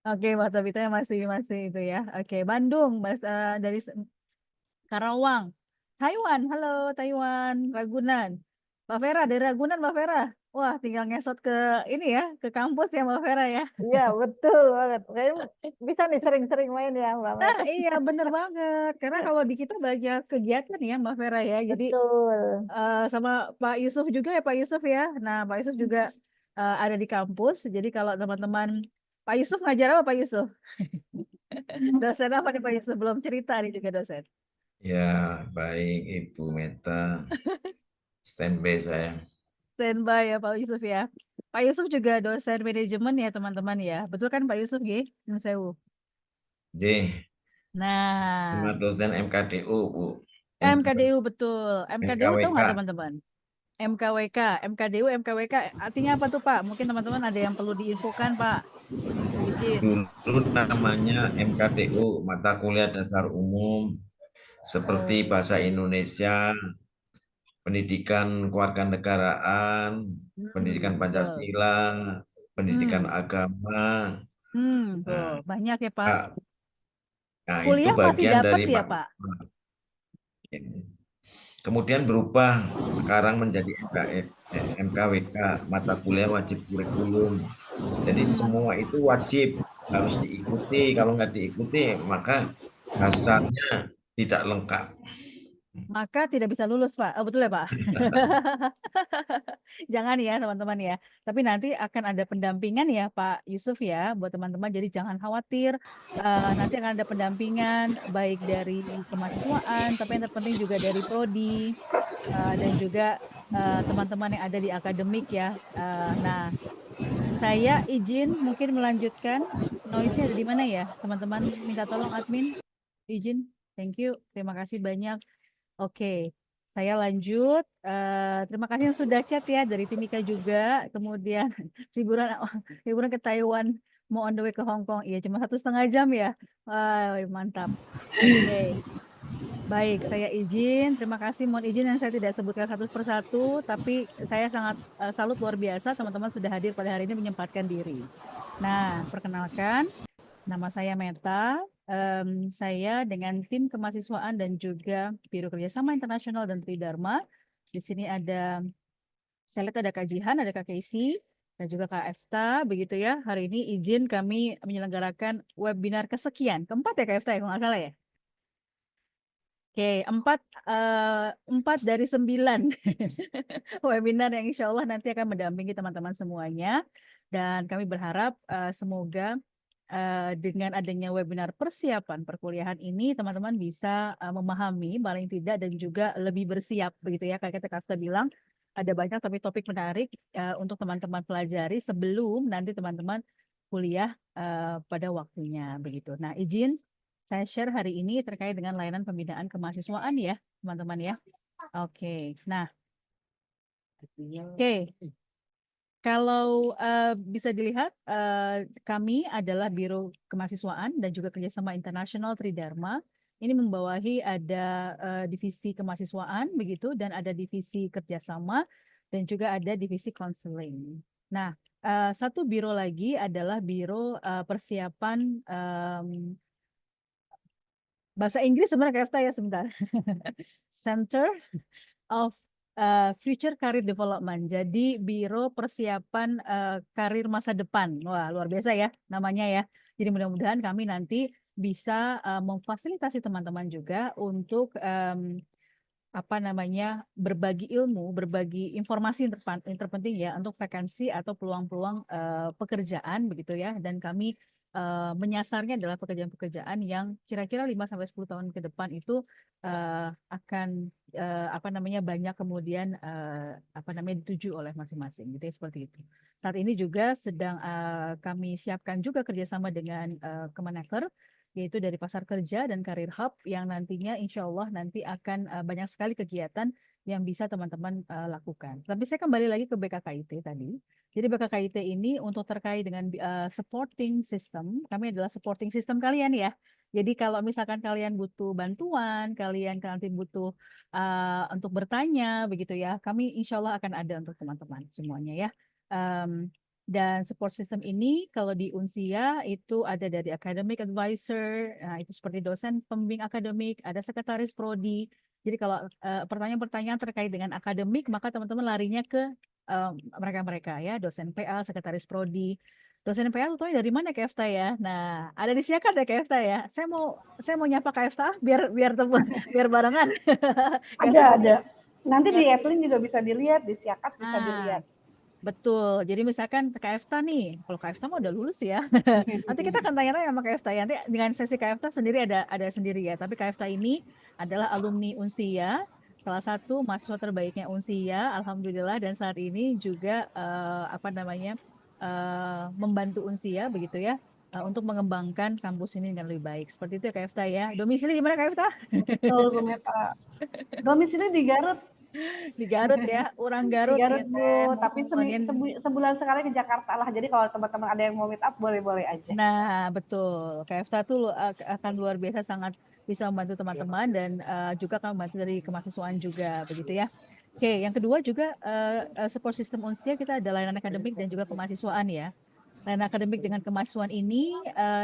Speaker 3: Oke, Mbak Tabita masih itu ya. Oke, Bandung, dari Karawang. Taiwan, halo Taiwan, Ragunan. Mbak Vera dari Ragunan, Mbak Vera. Wah, tinggal ngesot ke ini ya, ke kampus ya Mbak Vera ya.
Speaker 5: Iya, betul banget. Kayaknya bisa nih sering-sering main ya, Mbak
Speaker 3: Nah,
Speaker 5: Meta.
Speaker 3: iya bener banget. Karena kalau di kita banyak kegiatan ya Mbak Vera ya. Jadi
Speaker 5: Betul.
Speaker 3: sama Pak Yusuf juga ya Pak Yusuf ya. Nah Pak Yusuf juga ada di kampus. Jadi kalau teman-teman Pak Yusuf ngajar apa Pak Yusuf? Dosen apa nih Pak Yusuf? Belum cerita nih juga dosen.
Speaker 2: Ya, baik Ibu Meta. Standby saya.
Speaker 3: Standby ya Pak Yusuf ya. Pak Yusuf juga dosen manajemen ya teman-teman ya. Betul kan Pak Yusuf G? Nun sewu.
Speaker 2: J,
Speaker 3: Nah,
Speaker 2: sama dosen MKDU, Bu.
Speaker 3: MKDU betul. MKDU tahu
Speaker 2: MKWK.
Speaker 3: nggak teman-teman? MKWK, MKDU, MKWK artinya apa tuh Pak? Mungkin teman-teman ada yang perlu diinfokan Pak. Izin.
Speaker 2: Dulu namanya MKDU, Mata Kuliah Dasar Umum, seperti Bahasa Indonesia, Pendidikan Kewarganegaraan, Pendidikan
Speaker 3: Betul.
Speaker 2: Pancasila, Pendidikan
Speaker 3: Hmm,
Speaker 2: Agama.
Speaker 3: tuh
Speaker 2: Nah,
Speaker 3: banyak ya Pak.
Speaker 2: nah, itu
Speaker 3: Kuliah masih
Speaker 2: bagian
Speaker 3: dapat
Speaker 2: dari
Speaker 3: ya Pak?
Speaker 2: Kemudian berubah sekarang menjadi MKWK, mata kuliah wajib kurikulum. Jadi semua itu wajib harus diikuti. Kalau nggak diikuti, maka hasilnya tidak lengkap.
Speaker 3: Maka tidak bisa lulus Pak. Oh, betul ya Pak? Jangan ya teman-teman ya. Tapi nanti akan ada pendampingan ya Pak Yusuf ya buat teman-teman. Jadi jangan khawatir. Nanti akan ada pendampingan baik dari kemahasiswaan, tapi yang terpenting juga dari prodi dan juga teman-teman yang ada di akademik ya. Nah, saya izin mungkin melanjutkan. Noise-nya ada di mana ya teman-teman? Minta tolong admin. Izin. Thank you. Terima kasih banyak. Oke, saya lanjut. Terima kasih yang sudah chat ya dari Timika juga. Kemudian liburan ke Taiwan, mau on the way ke Hong Kong. Iya, cuma 1,5 jam ya. Wah, mantap. Oke, baik. Saya izin. Terima kasih. Mohon izin yang saya tidak sebutkan satu persatu, tapi saya sangat salut luar biasa teman-teman sudah hadir pada hari ini menyempatkan diri. Nah, perkenalkan, nama saya Meta. Saya dengan tim kemahasiswaan dan juga Biro Kerjasama Internasional dan Tridharma. Di sini ada, saya lihat ada Kak Jihan, ada Kak Casey, dan juga Kak Efta. Begitu ya, hari ini izin kami menyelenggarakan webinar kesekian. Keempat ya Kak Efta ya, kalau nggak salah ya? Oke, 4 dari 9 webinar yang insya Allah nanti akan mendampingi teman-teman semuanya. Dan kami berharap semoga dengan adanya webinar persiapan perkuliahan ini teman-teman bisa memahami paling tidak dan juga lebih bersiap begitu ya, kayak kita bilang ada banyak topik-topik menarik untuk teman-teman pelajari sebelum nanti teman-teman kuliah pada waktunya begitu. Nah, izin saya share hari ini terkait dengan layanan pembinaan kemahasiswaan ya teman-teman ya. Oke. Nah, oke. Kalau bisa dilihat, kami adalah Biro Kemahasiswaan dan juga Kerjasama Internasional Tridharma. Ini membawahi ada divisi kemahasiswaan begitu dan ada divisi kerjasama
Speaker 5: dan juga ada divisi counseling. Nah, satu biro lagi adalah biro persiapan bahasa Inggris sebenarnya Kak ya sebentar. Center of Future Career Development. Jadi biro persiapan karir masa depan. Wah, luar biasa ya namanya ya. Jadi mudah-mudahan kami nanti bisa memfasilitasi teman-teman juga untuk apa namanya berbagi ilmu, berbagi informasi yang terpenting ya untuk vakansi atau peluang-peluang pekerjaan begitu ya. Dan kami menyasarnya adalah pekerjaan-pekerjaan yang kira-kira 5-10 tahun ke depan itu akan apa namanya banyak kemudian apa namanya dituju oleh masing-masing gitu ya, seperti itu. Saat ini juga sedang kami siapkan juga kerjasama dengan Kemenaker, yaitu dari Pasar Kerja dan Karir Hub yang nantinya insya Allah nanti akan banyak sekali kegiatan yang bisa teman-teman lakukan. Tapi saya kembali lagi ke BKKIT tadi. Jadi BKKIT ini untuk terkait dengan supporting system, kami adalah supporting system kalian ya. Jadi kalau misalkan kalian butuh bantuan, kalian nanti butuh untuk bertanya begitu ya, kami insya Allah akan ada untuk teman-teman semuanya ya. Dan support system ini kalau di Unsia itu ada dari academic advisor, nah itu seperti dosen pembimbing akademik, ada sekretaris prodi. Jadi kalau pertanyaan-pertanyaan terkait dengan akademik, maka teman-teman larinya ke mereka-mereka ya, dosen PA, sekretaris prodi. Dosen PA tuh dari mana Kak Efta ya? Nah, ada di Siakat ya Kak Efta ya. Saya mau nyapa Kak Efta biar biar barengan.
Speaker 1: Ada. Nanti di Etlin juga bisa dilihat, di Siakat bisa dilihat.
Speaker 5: Betul. Jadi misalkan Kak Efta nih, kalau Kak Efta mah udah lulus ya. Nanti kita akan tanya-tanya sama Kak Efta ya. Nanti dengan sesi Kak Efta sendiri ada sendiri ya. Tapi Kak Efta ini adalah alumni Unsia, salah satu mahasiswa terbaiknya Unsia, alhamdulillah. Dan saat ini juga apa namanya membantu Unsia begitu ya. Untuk mengembangkan kampus ini dengan lebih baik. Seperti itu ya Kak Efta ya. Domisili di mana Kak Efta?
Speaker 1: Betul, Bu Meta. Domisili di Garut.
Speaker 5: Di Garut ya, orang Garut.
Speaker 1: Di Garut
Speaker 5: ya,
Speaker 1: Bu, tapi sebulan sekali ke Jakarta lah. Jadi kalau teman-teman ada yang mau meet up, boleh-boleh aja.
Speaker 5: Nah, betul. KFTA tuh akan luar biasa sangat bisa membantu teman-teman dan juga akan membantu dari kemahasiswaan juga, begitu ya. Oke, yang kedua juga support system Unsia kita ada layanan akademik dan juga kemahasiswaan ya. Layanan akademik dengan kemahasiswaan ini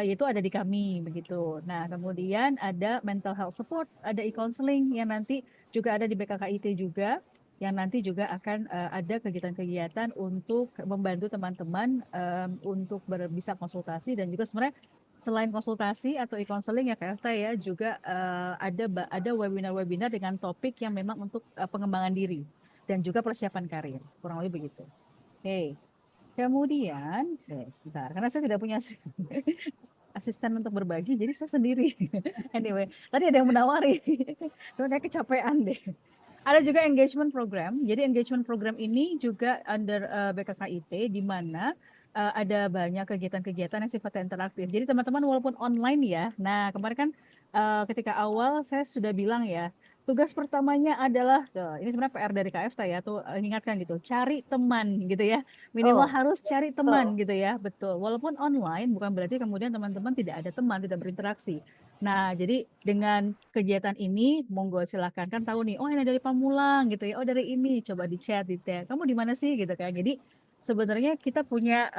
Speaker 5: yaitu ada di kami, begitu. Nah, kemudian ada mental health support, ada e-counseling yang nanti juga ada di BKKIT juga, yang nanti juga akan ada kegiatan-kegiatan untuk membantu teman-teman untuk bisa konsultasi dan juga sebenarnya selain konsultasi atau e-counseling ya Kak Efta ya juga ada webinar-webinar dengan topik yang memang untuk pengembangan diri dan juga persiapan karir, kurang lebih begitu. Oke. Kemudian, sebentar, karena saya tidak punya asisten untuk berbagi, jadi saya sendiri. Anyway, tadi ada yang menawari, cuma kayak kecapean deh. Ada juga engagement program. Jadi engagement program ini juga under BKKIT di mana ada banyak kegiatan-kegiatan yang sifatnya interaktif. Jadi teman-teman walaupun online ya. Nah, kemarin kan ketika awal saya sudah bilang ya, tugas pertamanya adalah ini sebenarnya PR dari KFTA ya, tuh ingatkan gitu, cari teman gitu ya. Minimal harus cari teman gitu ya. Betul. Walaupun online bukan berarti kemudian teman-teman tidak ada teman, tidak berinteraksi. Nah, jadi dengan kegiatan ini, monggo silahkan kan tahu nih, oh ini dari Pamulang gitu ya, oh dari ini, coba di chat, di tag, kamu di mana sih gitu kan. Jadi sebenarnya kita punya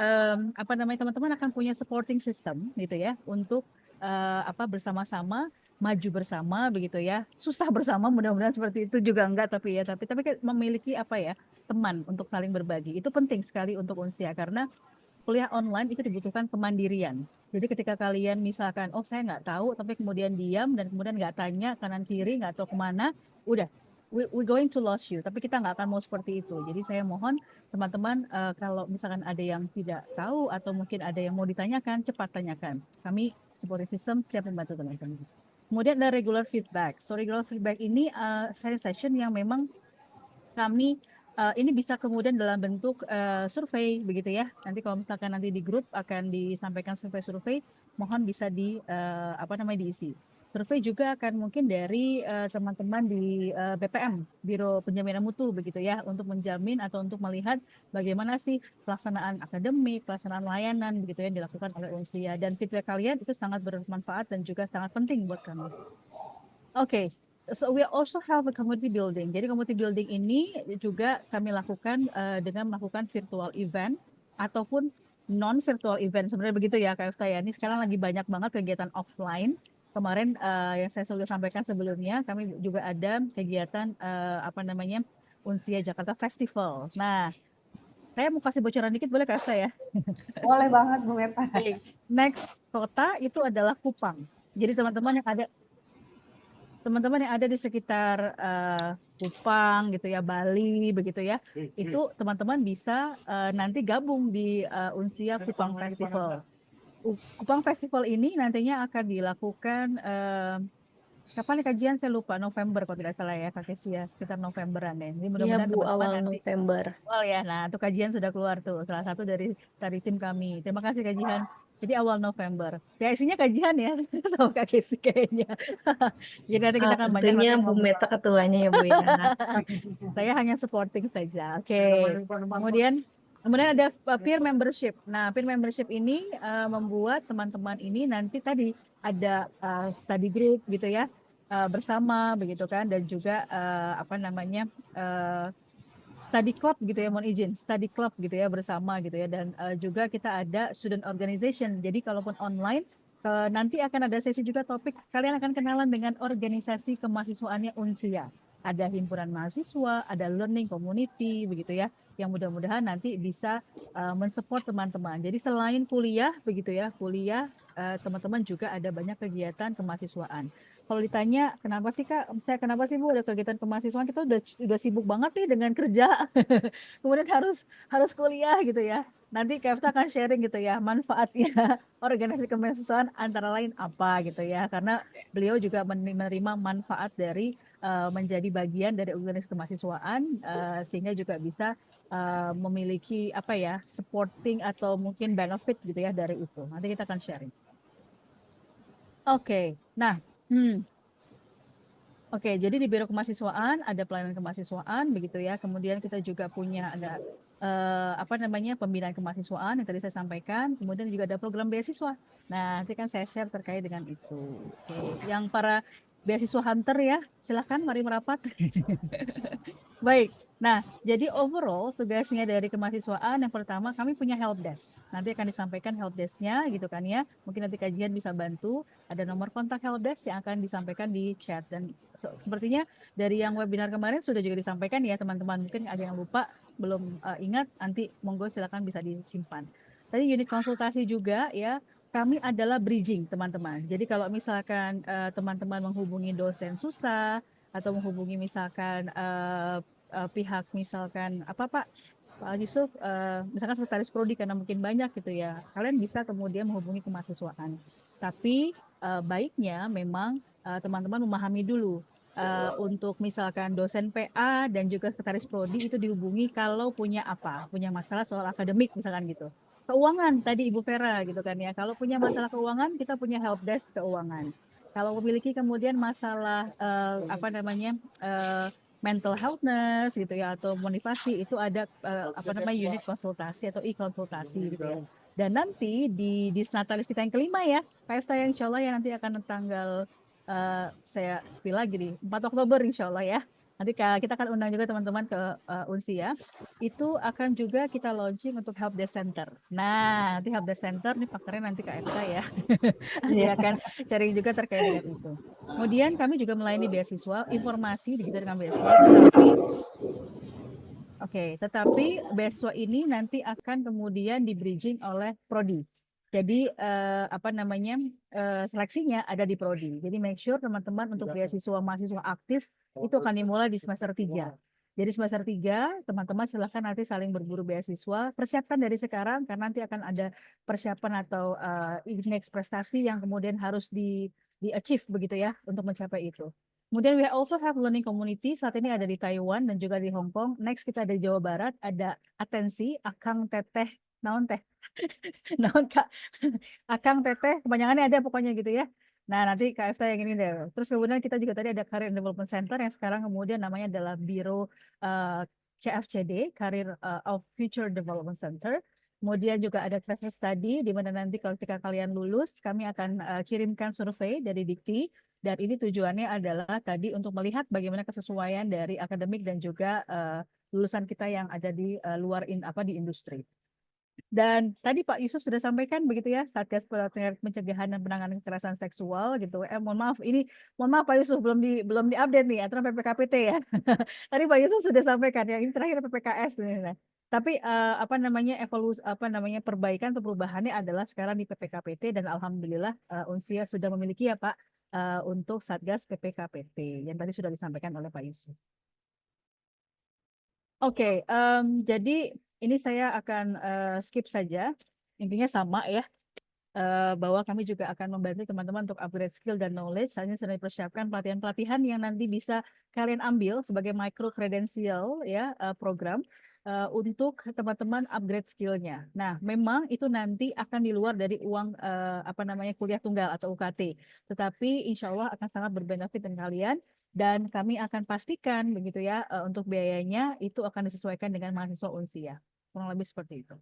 Speaker 5: apa namanya teman-teman akan punya supporting system gitu ya untuk apa bersama-sama maju bersama begitu ya. Susah bersama mudah-mudahan seperti itu juga enggak tapi ya tapi memiliki apa ya teman untuk saling berbagi itu penting sekali untuk Unsia karena kuliah online itu dibutuhkan kemandirian. Jadi ketika kalian misalkan, oh saya nggak tahu, tapi kemudian diam dan kemudian nggak tanya kanan kiri, nggak tahu kemana, udah, we're going to lose you. Tapi kita nggak akan mau seperti itu. Jadi saya mohon teman-teman kalau misalkan ada yang tidak tahu atau mungkin ada yang mau ditanyakan, cepat tanyakan. Kami supporting system siap membantu teman-teman. Kemudian ada regular feedback. So regular feedback ini sharing session yang memang kami ini bisa kemudian dalam bentuk survei begitu ya. Nanti kalau misalkan nanti di grup akan disampaikan survei-survei, mohon bisa apa namanya diisi. Survei juga akan mungkin dari teman-teman di BPM, Biro Penjaminan Mutu begitu ya, untuk menjamin atau untuk melihat bagaimana sih pelaksanaan akademik, pelaksanaan layanan begitu yang dilakukan oleh Unsia dan feedback kalian itu sangat bermanfaat dan juga sangat penting buat kami. Oke. So we also have a community building. Jadi community building ini juga kami lakukan dengan melakukan virtual event ataupun non virtual event. Sebenarnya begitu ya Kak Efta ya. Ini sekarang lagi banyak banget kegiatan offline. Kemarin yang saya sudah sampaikan sebelumnya, kami juga ada kegiatan Unsia Jakarta Festival. Nah, saya mau kasih bocoran dikit boleh Kak Efta ya?
Speaker 1: Boleh banget Bu Meta.
Speaker 5: Next kota itu adalah Kupang. Jadi teman-teman yang ada di sekitar Kupang gitu ya, Bali begitu ya, itu teman-teman bisa nanti gabung di Unsia Kupang Festival. Kupang Festival ini nantinya akan dilakukan kapan nih kajian saya lupa, November kalau tidak salah ya Kak Kesia, sekitar Novemberan ya. Jadi
Speaker 4: Iya
Speaker 5: mudah-mudahan
Speaker 4: Bu,
Speaker 5: teman-teman
Speaker 4: awal
Speaker 5: nanti
Speaker 4: November.
Speaker 5: awal ya. Nah, itu kajian sudah keluar tuh, salah satu dari tim kami. Terima kasih kajian. Jadi awal November. Ya isinya kajian ya sama Kak Kesi kayaknya. Jadi nanti kita akan banyak
Speaker 4: Tentunya
Speaker 5: nanti
Speaker 4: Bu
Speaker 5: ngobrol.
Speaker 4: Meta ketuanya ya Bu ya.
Speaker 5: Saya hanya supporting saja. Oke. Kemudian ada peer membership. Nah, peer membership ini membuat teman-teman ini nanti tadi ada study group gitu ya, bersama begitu kan, dan juga study club gitu ya, mohon izin, study club gitu ya bersama gitu ya, dan juga kita ada student organization. Jadi kalaupun online nanti akan ada sesi juga topik, kalian akan kenalan dengan organisasi kemahasiswaannya Unsia. Ada himpunan mahasiswa, ada learning community begitu ya, yang mudah-mudahan nanti bisa mensupport teman-teman. Jadi selain kuliah begitu ya, teman-teman juga ada banyak kegiatan kemahasiswaan. Kalau ditanya kenapa sih Kak, kenapa sih Bu ada kegiatan kemahasiswaan, kita udah sibuk banget nih dengan kerja, kemudian harus kuliah gitu ya. Nanti Kak Efta akan sharing gitu ya manfaatnya organisasi kemahasiswaan antara lain apa gitu ya, karena beliau juga menerima manfaat dari menjadi bagian dari organisasi kemahasiswaan, sehingga juga bisa memiliki supporting atau mungkin benefit gitu ya dari itu. Nanti kita akan sharing. Oke, nah. Oke, jadi di Biro Kemahasiswaan ada pelayanan kemahasiswaan begitu ya. Kemudian kita juga punya ada pembinaan kemahasiswaan yang tadi saya sampaikan. Kemudian juga ada program beasiswa. Nah, nanti kan saya share terkait dengan itu. Oke, yang para beasiswa hunter ya, silakan mari merapat. Baik. Nah, jadi overall tugasnya dari kemahasiswaan yang pertama kami punya help desk. Nanti akan disampaikan help desk-nya gitu kan ya. Mungkin nanti kajian bisa bantu. Ada nomor kontak help desk yang akan disampaikan di chat. Dan sepertinya dari yang webinar kemarin sudah juga disampaikan ya teman-teman. Mungkin ada yang lupa, belum ingat, nanti monggo silakan bisa disimpan. Tadi unit konsultasi juga ya. Kami adalah bridging teman-teman. Jadi kalau misalkan teman-teman menghubungi dosen susah, atau menghubungi misalkan pihak misalkan Pak Yusuf, misalkan sekretaris prodi karena mungkin banyak gitu ya, kalian bisa kemudian menghubungi kemahasiswaan. Tapi baiknya memang teman-teman memahami dulu untuk misalkan dosen PA dan juga sekretaris prodi itu dihubungi kalau punya masalah soal akademik misalkan gitu. Keuangan tadi Ibu Vera gitu kan ya, kalau punya masalah keuangan kita punya help desk keuangan. Kalau memiliki kemudian masalah mental healthness gitu ya atau motivasi, itu ada unit konsultasi atau e-konsultasi gitu ya. Dan nanti di Disnatalis kita yang kelima ya, KFTA yang insya Allah ya nanti akan tanggal saya spill lagi nih 4 Oktober insya Allah ya. Nanti kita akan undang juga teman-teman ke Unsia. Itu akan juga kita launching untuk Help Desk Center. Nah, nanti Help Desk Center nih pakainya nanti KFTA ya. Nanti akan sharing juga terkait dengan itu. Kemudian kami juga melayani beasiswa, informasi begitu dengan beasiswa, tetapi beasiswa ini nanti akan kemudian di bridging oleh prodi. Jadi seleksinya ada di prodi. Jadi make sure teman-teman untuk beasiswa mahasiswa aktif itu akan dimulai di semester 3. Jadi semester 3 teman-teman silahkan nanti saling berburu beasiswa. Persiapkan dari sekarang karena nanti akan ada persiapan atau indeks prestasi yang kemudian harus di-achieve begitu ya untuk mencapai itu. Kemudian we also have learning community, saat ini ada di Taiwan dan juga di Hong Kong. Next kita ada di Jawa Barat, ada Atensi, Akang Teteh, naon teh? Naon Kak? Akang Teteh, kepanjangannya ada pokoknya gitu ya. Nah, nanti KFTA yang ini deh. Terus kemudian kita juga tadi ada Career Development Center yang sekarang kemudian namanya adalah Biro CFCD, Career of Future Development Center. Kemudian juga ada Transfer Study, di mana nanti ketika kalian lulus, kami akan kirimkan survei dari Dikti Dan ini tujuannya adalah tadi untuk melihat bagaimana kesesuaian dari akademik dan juga lulusan kita yang ada di luar di industri. Dan tadi Pak Yusuf sudah sampaikan begitu ya, Satgas Pencegahan dan Penanganan Kekerasan Seksual gitu. Mohon maaf Pak Yusuf belum diupdate nih aturan PPKPT ya. Tadi Pak Yusuf sudah sampaikan ya, ini terakhir PPKS nih. Nah. Tapi perbaikan atau perubahannya adalah sekarang di PPKPT dan alhamdulillah Unsia sudah memiliki ya Pak untuk Satgas PPKPT yang tadi sudah disampaikan oleh Pak Yusuf. Oke, jadi ini saya akan skip saja. Intinya sama ya, bahwa kami juga akan membantu teman-teman untuk upgrade skill dan knowledge. Saat ini sedang dipersiapkan pelatihan-pelatihan yang nanti bisa kalian ambil sebagai micro credential ya program untuk teman-teman upgrade skillnya. Nah, memang itu nanti akan di luar dari uang kuliah tunggal atau UKT. Tetapi insya Allah akan sangat berbenefit dengan kalian. Dan kami akan pastikan begitu ya untuk biayanya itu akan disesuaikan dengan mahasiswa Unsia. Kurang lebih seperti itu.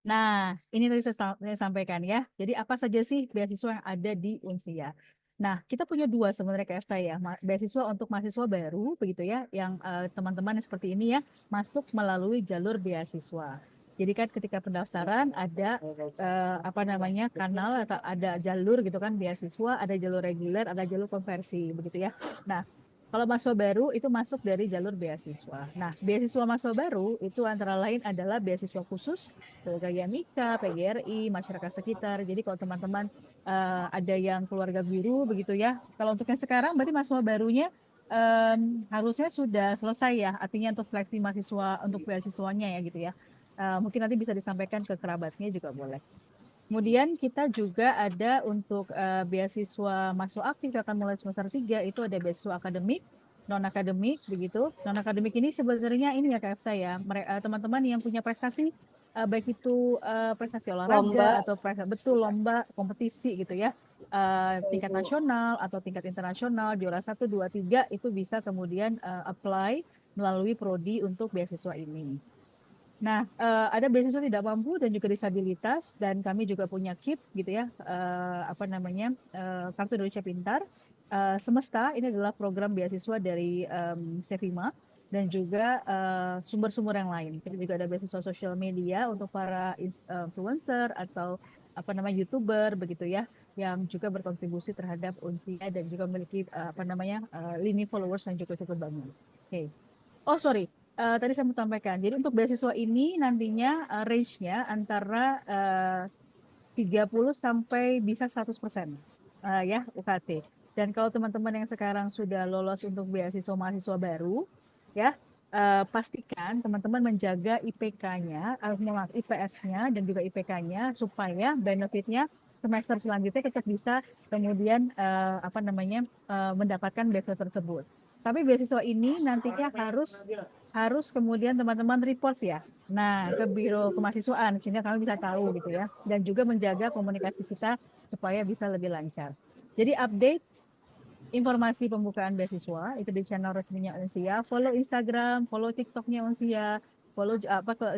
Speaker 5: Nah, ini tadi saya sampaikan ya. Jadi apa saja sih beasiswa yang ada di Unsia? Nah, kita punya dua sebenarnya KFTA ya. Beasiswa untuk mahasiswa baru begitu ya, yang teman-teman seperti ini ya, masuk melalui jalur beasiswa. Jadi kan ketika pendaftaran ada kanal atau ada jalur gitu kan beasiswa, ada jalur reguler, ada jalur konversi begitu ya. Nah, kalau mahasiswa baru itu masuk dari jalur beasiswa. Nah, beasiswa mahasiswa baru itu antara lain adalah beasiswa khusus PGRI Mika, PGRI, masyarakat sekitar. Jadi kalau teman-teman ada yang keluarga biru begitu ya. Kalau untuk yang sekarang berarti mahasiswa barunya harusnya sudah selesai ya. Artinya untuk seleksi mahasiswa untuk beasiswanya ya gitu ya. Mungkin nanti bisa disampaikan ke kerabatnya juga boleh. Kemudian kita juga ada untuk beasiswa mahasiswa aktif yang akan mulai semester 3 itu ada beasiswa akademik, non-akademik begitu. Non-akademik ini sebenarnya ini ya KFTA ya, teman-teman yang punya prestasi baik itu prestasi olahraga atau lomba kompetisi gitu ya. Tingkat nasional atau tingkat internasional juara 1, 2, 3 itu bisa kemudian apply melalui prodi untuk beasiswa ini. Nah, ada beasiswa tidak mampu dan juga disabilitas dan kami juga punya KIP gitu ya, Kartu Indonesia Pintar. Semesta ini adalah program beasiswa dari Sevima dan juga sumber-sumber yang lain. Kita juga ada beasiswa sosial media untuk para influencer atau YouTuber begitu ya, yang juga berkontribusi terhadap Unsia dan juga memiliki lini followers yang cukup banyak. Oke. Oh sorry. Tadi saya mau sampaikan, jadi untuk beasiswa ini nantinya range-nya antara 30 sampai bisa 100% ya UKT. Dan kalau teman-teman yang sekarang sudah lolos untuk beasiswa mahasiswa baru, ya pastikan teman-teman menjaga IPK-nya, IPS-nya dan juga IPK-nya supaya benefitnya semester selanjutnya tetap bisa kemudian mendapatkan beasiswa tersebut. Tapi beasiswa ini nantinya harus kemudian teman-teman report ya. Nah, ke Biro Kemahasiswaan sehingga kami bisa tahu gitu ya. Dan juga menjaga komunikasi kita supaya bisa lebih lancar. Jadi update informasi pembukaan beasiswa itu di channel resminya Unsia, follow Instagram, follow TikTok-nya Unsia,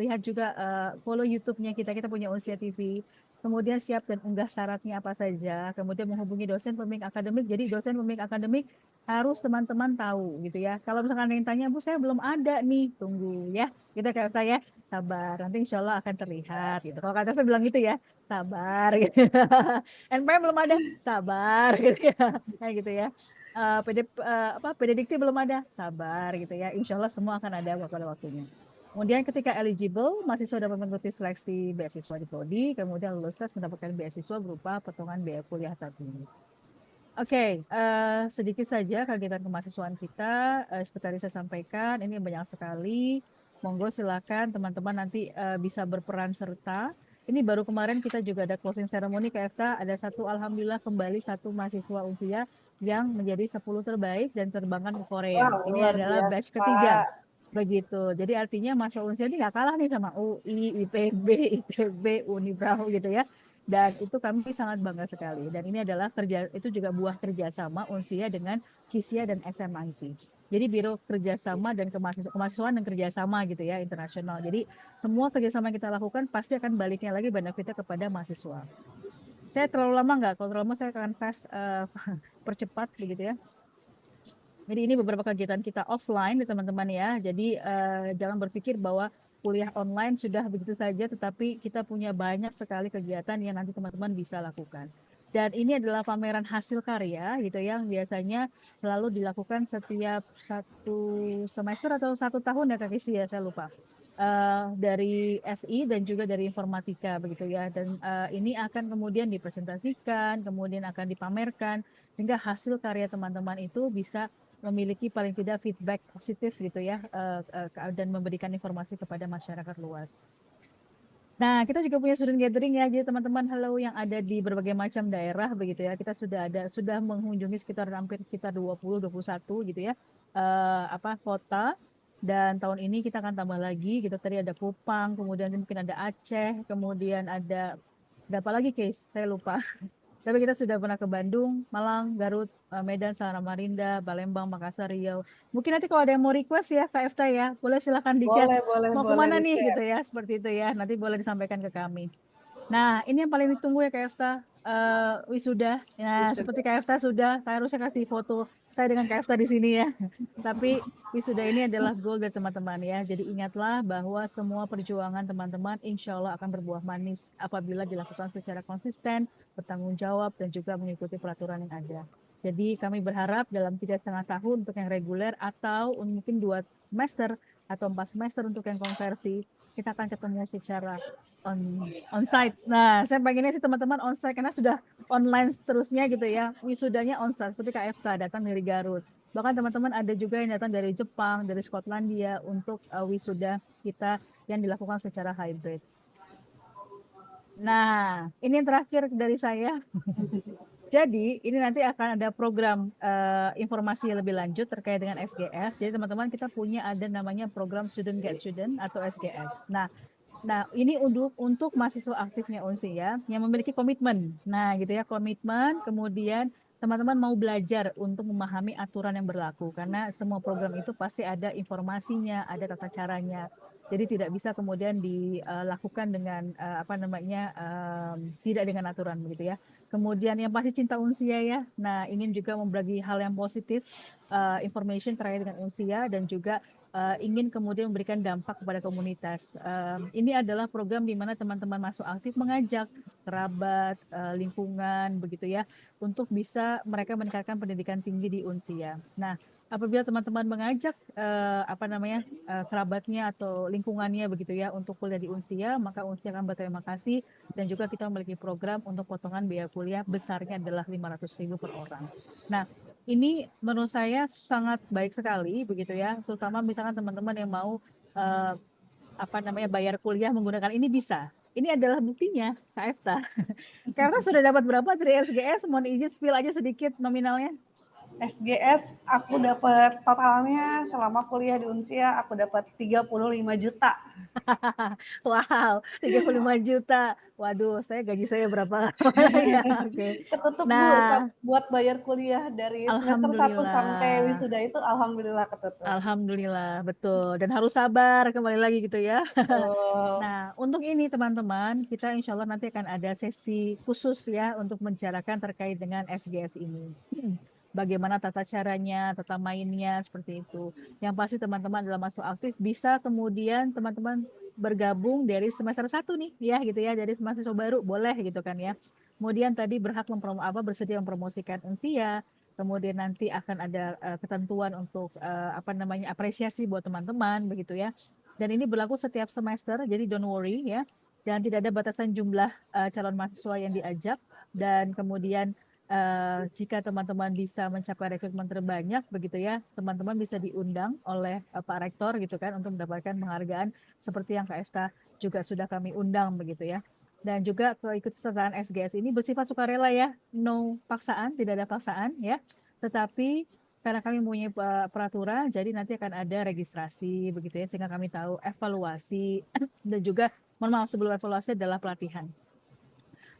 Speaker 5: lihat juga follow YouTube-nya kita punya Unsia TV. Kemudian siap dan unggah syaratnya apa saja, kemudian menghubungi dosen pembimbing akademik. Jadi dosen pembimbing akademik harus teman-teman tahu gitu ya. Kalau misalkan ada yang tanya, Bu saya belum ada nih, tunggu ya. Kita kayak saya sabar, nanti insya Allah akan terlihat gitu. Kalau kata saya bilang gitu ya, sabar gitu. NPM belum ada, sabar gitu ya. Kayak gitu ya. PDDikti belum ada, sabar gitu ya. Insya Allah semua akan ada pada waktunya. Kemudian ketika eligible, mahasiswa dapat mengikuti seleksi beasiswa di prodi, kemudian lulus tes mendapatkan beasiswa berupa potongan biaya kuliah tertinggi. Oke, sedikit saja kegiatan kemahasiswaan kita, seperti tadi saya sampaikan, ini banyak sekali. Monggo silakan teman-teman nanti bisa berperan serta. Ini baru kemarin kita juga ada closing ceremony KFTA, ada alhamdulillah kembali satu mahasiswa Unsia yang menjadi 10 terbaik dan terbangkan ke Korea.
Speaker 1: Wow,
Speaker 5: Ini adalah batch ketiga. Begitu. Jadi artinya mahasiswa Unsia ini nggak kalah nih sama UI, IPB, ITB, Unibrau gitu ya. Dan itu kami sangat bangga sekali. Dan ini adalah itu juga buah kerjasama Unsia dengan CISIA dan SMIT. Jadi biro kerjasama dan kemahasiswaan dan kerjasama gitu ya internasional. Jadi semua kerjasama yang kita lakukan pasti akan baliknya lagi benefitnya kepada mahasiswa. Saya terlalu lama nggak? Kalau terlalu lama saya akan fast percepat begitu ya. Jadi ini beberapa kegiatan kita offline ya teman-teman ya. Jadi jangan berpikir bahwa kuliah online sudah begitu saja, tetapi kita punya banyak sekali kegiatan yang nanti teman-teman bisa lakukan. Dan ini adalah pameran hasil karya gitu yang biasanya selalu dilakukan setiap 1 semester atau 1 tahun ya Kak Kisi ya, saya lupa. Dari SI dan juga dari informatika begitu ya. Dan ini akan kemudian dipresentasikan, kemudian akan dipamerkan, sehingga hasil karya teman-teman itu bisa memiliki paling tidak feedback positif gitu ya, dan memberikan informasi kepada masyarakat luas. Nah, kita juga punya student gathering ya, jadi teman-teman halo yang ada di berbagai macam daerah begitu ya, kita sudah mengunjungi hampir sekitar 20-21 gitu ya, kota. Dan tahun ini kita akan tambah lagi gitu, tadi ada Kupang, kemudian mungkin ada Aceh, kemudian ada apa lagi case, saya lupa. Tapi kita sudah pernah ke Bandung, Malang, Garut, Medan, Samarinda, Palembang, Makassar, Riau. Mungkin nanti kalau ada yang mau request ya Kak Efta ya, boleh silahkan di chat. Mau kemana nih
Speaker 1: di-chat.
Speaker 5: gitu ya, seperti itu ya. Nanti boleh disampaikan ke kami. Nah, ini yang paling ditunggu ya Kak Efta, wisuda. Nah,
Speaker 1: Wisuda.
Speaker 5: seperti Kak Efta sudah, saya harusnya kasih foto saya dengan Kak Efta di sini ya. Tapi wisuda ini adalah goal dari teman-teman ya. Jadi ingatlah bahwa semua perjuangan teman-teman insya Allah akan berbuah manis apabila dilakukan secara konsisten, bertanggung jawab, dan juga mengikuti peraturan yang ada. Jadi kami berharap dalam 3,5 tahun untuk yang reguler atau mungkin 2 semester atau 4 semester untuk yang konversi, kita akan ketemu secara on-site. Nah, saya pengennya sih teman-teman on-site karena sudah online seterusnya gitu ya. Wisudanya on-site seperti Kak FK datang dari Garut. Bahkan teman-teman ada juga yang datang dari Jepang, dari Skotlandia untuk wisuda kita yang dilakukan secara hybrid. Nah, ini yang terakhir dari saya. Jadi ini nanti akan ada program informasi lebih lanjut terkait dengan SGS. Jadi teman-teman kita punya ada namanya program Student Get Student atau SGS. Nah, ini untuk mahasiswa aktifnya UNSI ya, yang memiliki komitmen. Nah, gitu ya, komitmen, kemudian teman-teman mau belajar untuk memahami aturan yang berlaku. Karena semua program itu pasti ada informasinya, ada tata caranya. Jadi tidak bisa kemudian dilakukan dengan tidak dengan aturan begitu ya. Kemudian yang pasti cinta Unsia ya. Nah, ingin juga membagi hal yang positif, information terkait dengan Unsia dan juga ingin kemudian memberikan dampak kepada komunitas. Ini adalah program di mana teman-teman masuk aktif mengajak kerabat, lingkungan begitu ya, untuk bisa mereka meningkatkan pendidikan tinggi di Unsia. Nah, apabila teman-teman mengajak kerabatnya atau lingkungannya begitu ya untuk kuliah di Unsia, maka Unsia akan berterima kasih dan juga kita memiliki program untuk potongan biaya kuliah besarnya adalah 500.000 per orang. Nah, ini menurut saya sangat baik sekali begitu ya, terutama misalkan teman-teman yang mau bayar kuliah menggunakan ini bisa. Ini adalah buktinya Kak Efta. Kak Efta sudah dapat berapa dari SGS? Mohon izin spill aja sedikit nominalnya.
Speaker 1: SGS aku dapat totalnya selama kuliah di Unsia aku dapat 35 juta.
Speaker 5: Wow, 35 juta. Waduh, gaji saya berapa ya? Oke.
Speaker 1: Ketutup
Speaker 5: Nah,
Speaker 1: Bu, buat bayar kuliah dari semester 1 sampai wisuda itu alhamdulillah ketutup.
Speaker 5: Alhamdulillah, betul. Dan harus sabar kembali lagi gitu ya. Nah, untuk ini teman-teman, kita insya Allah nanti akan ada sesi khusus ya untuk membicarakan terkait dengan SGS ini. Bagaimana tata caranya, tata mainnya, seperti itu. Yang pasti teman-teman dalam masuk aktif bisa kemudian teman-teman bergabung dari semester 1 nih ya gitu ya, dari mahasiswa baru boleh gitu kan ya. Kemudian tadi berhak bersedia mempromosikan Unsia, kemudian nanti akan ada ketentuan untuk apresiasi buat teman-teman begitu ya. Dan ini berlaku setiap semester, jadi don't worry ya. Dan tidak ada batasan jumlah calon mahasiswa yang diajak. Dan kemudian jika teman-teman bisa mencapai rekrutmen terbanyak begitu ya, teman-teman bisa diundang oleh Pak Rektor gitu kan untuk mendapatkan penghargaan seperti yang Kak Efta juga sudah kami undang begitu ya. Dan juga keikutsertaan SGS ini bersifat sukarela ya, no paksaan, tidak ada paksaan ya. Tetapi karena kami mempunyai peraturan, jadi nanti akan ada registrasi begitu ya, sehingga kami tahu evaluasi dan juga mohon maaf sebelum evaluasi adalah pelatihan.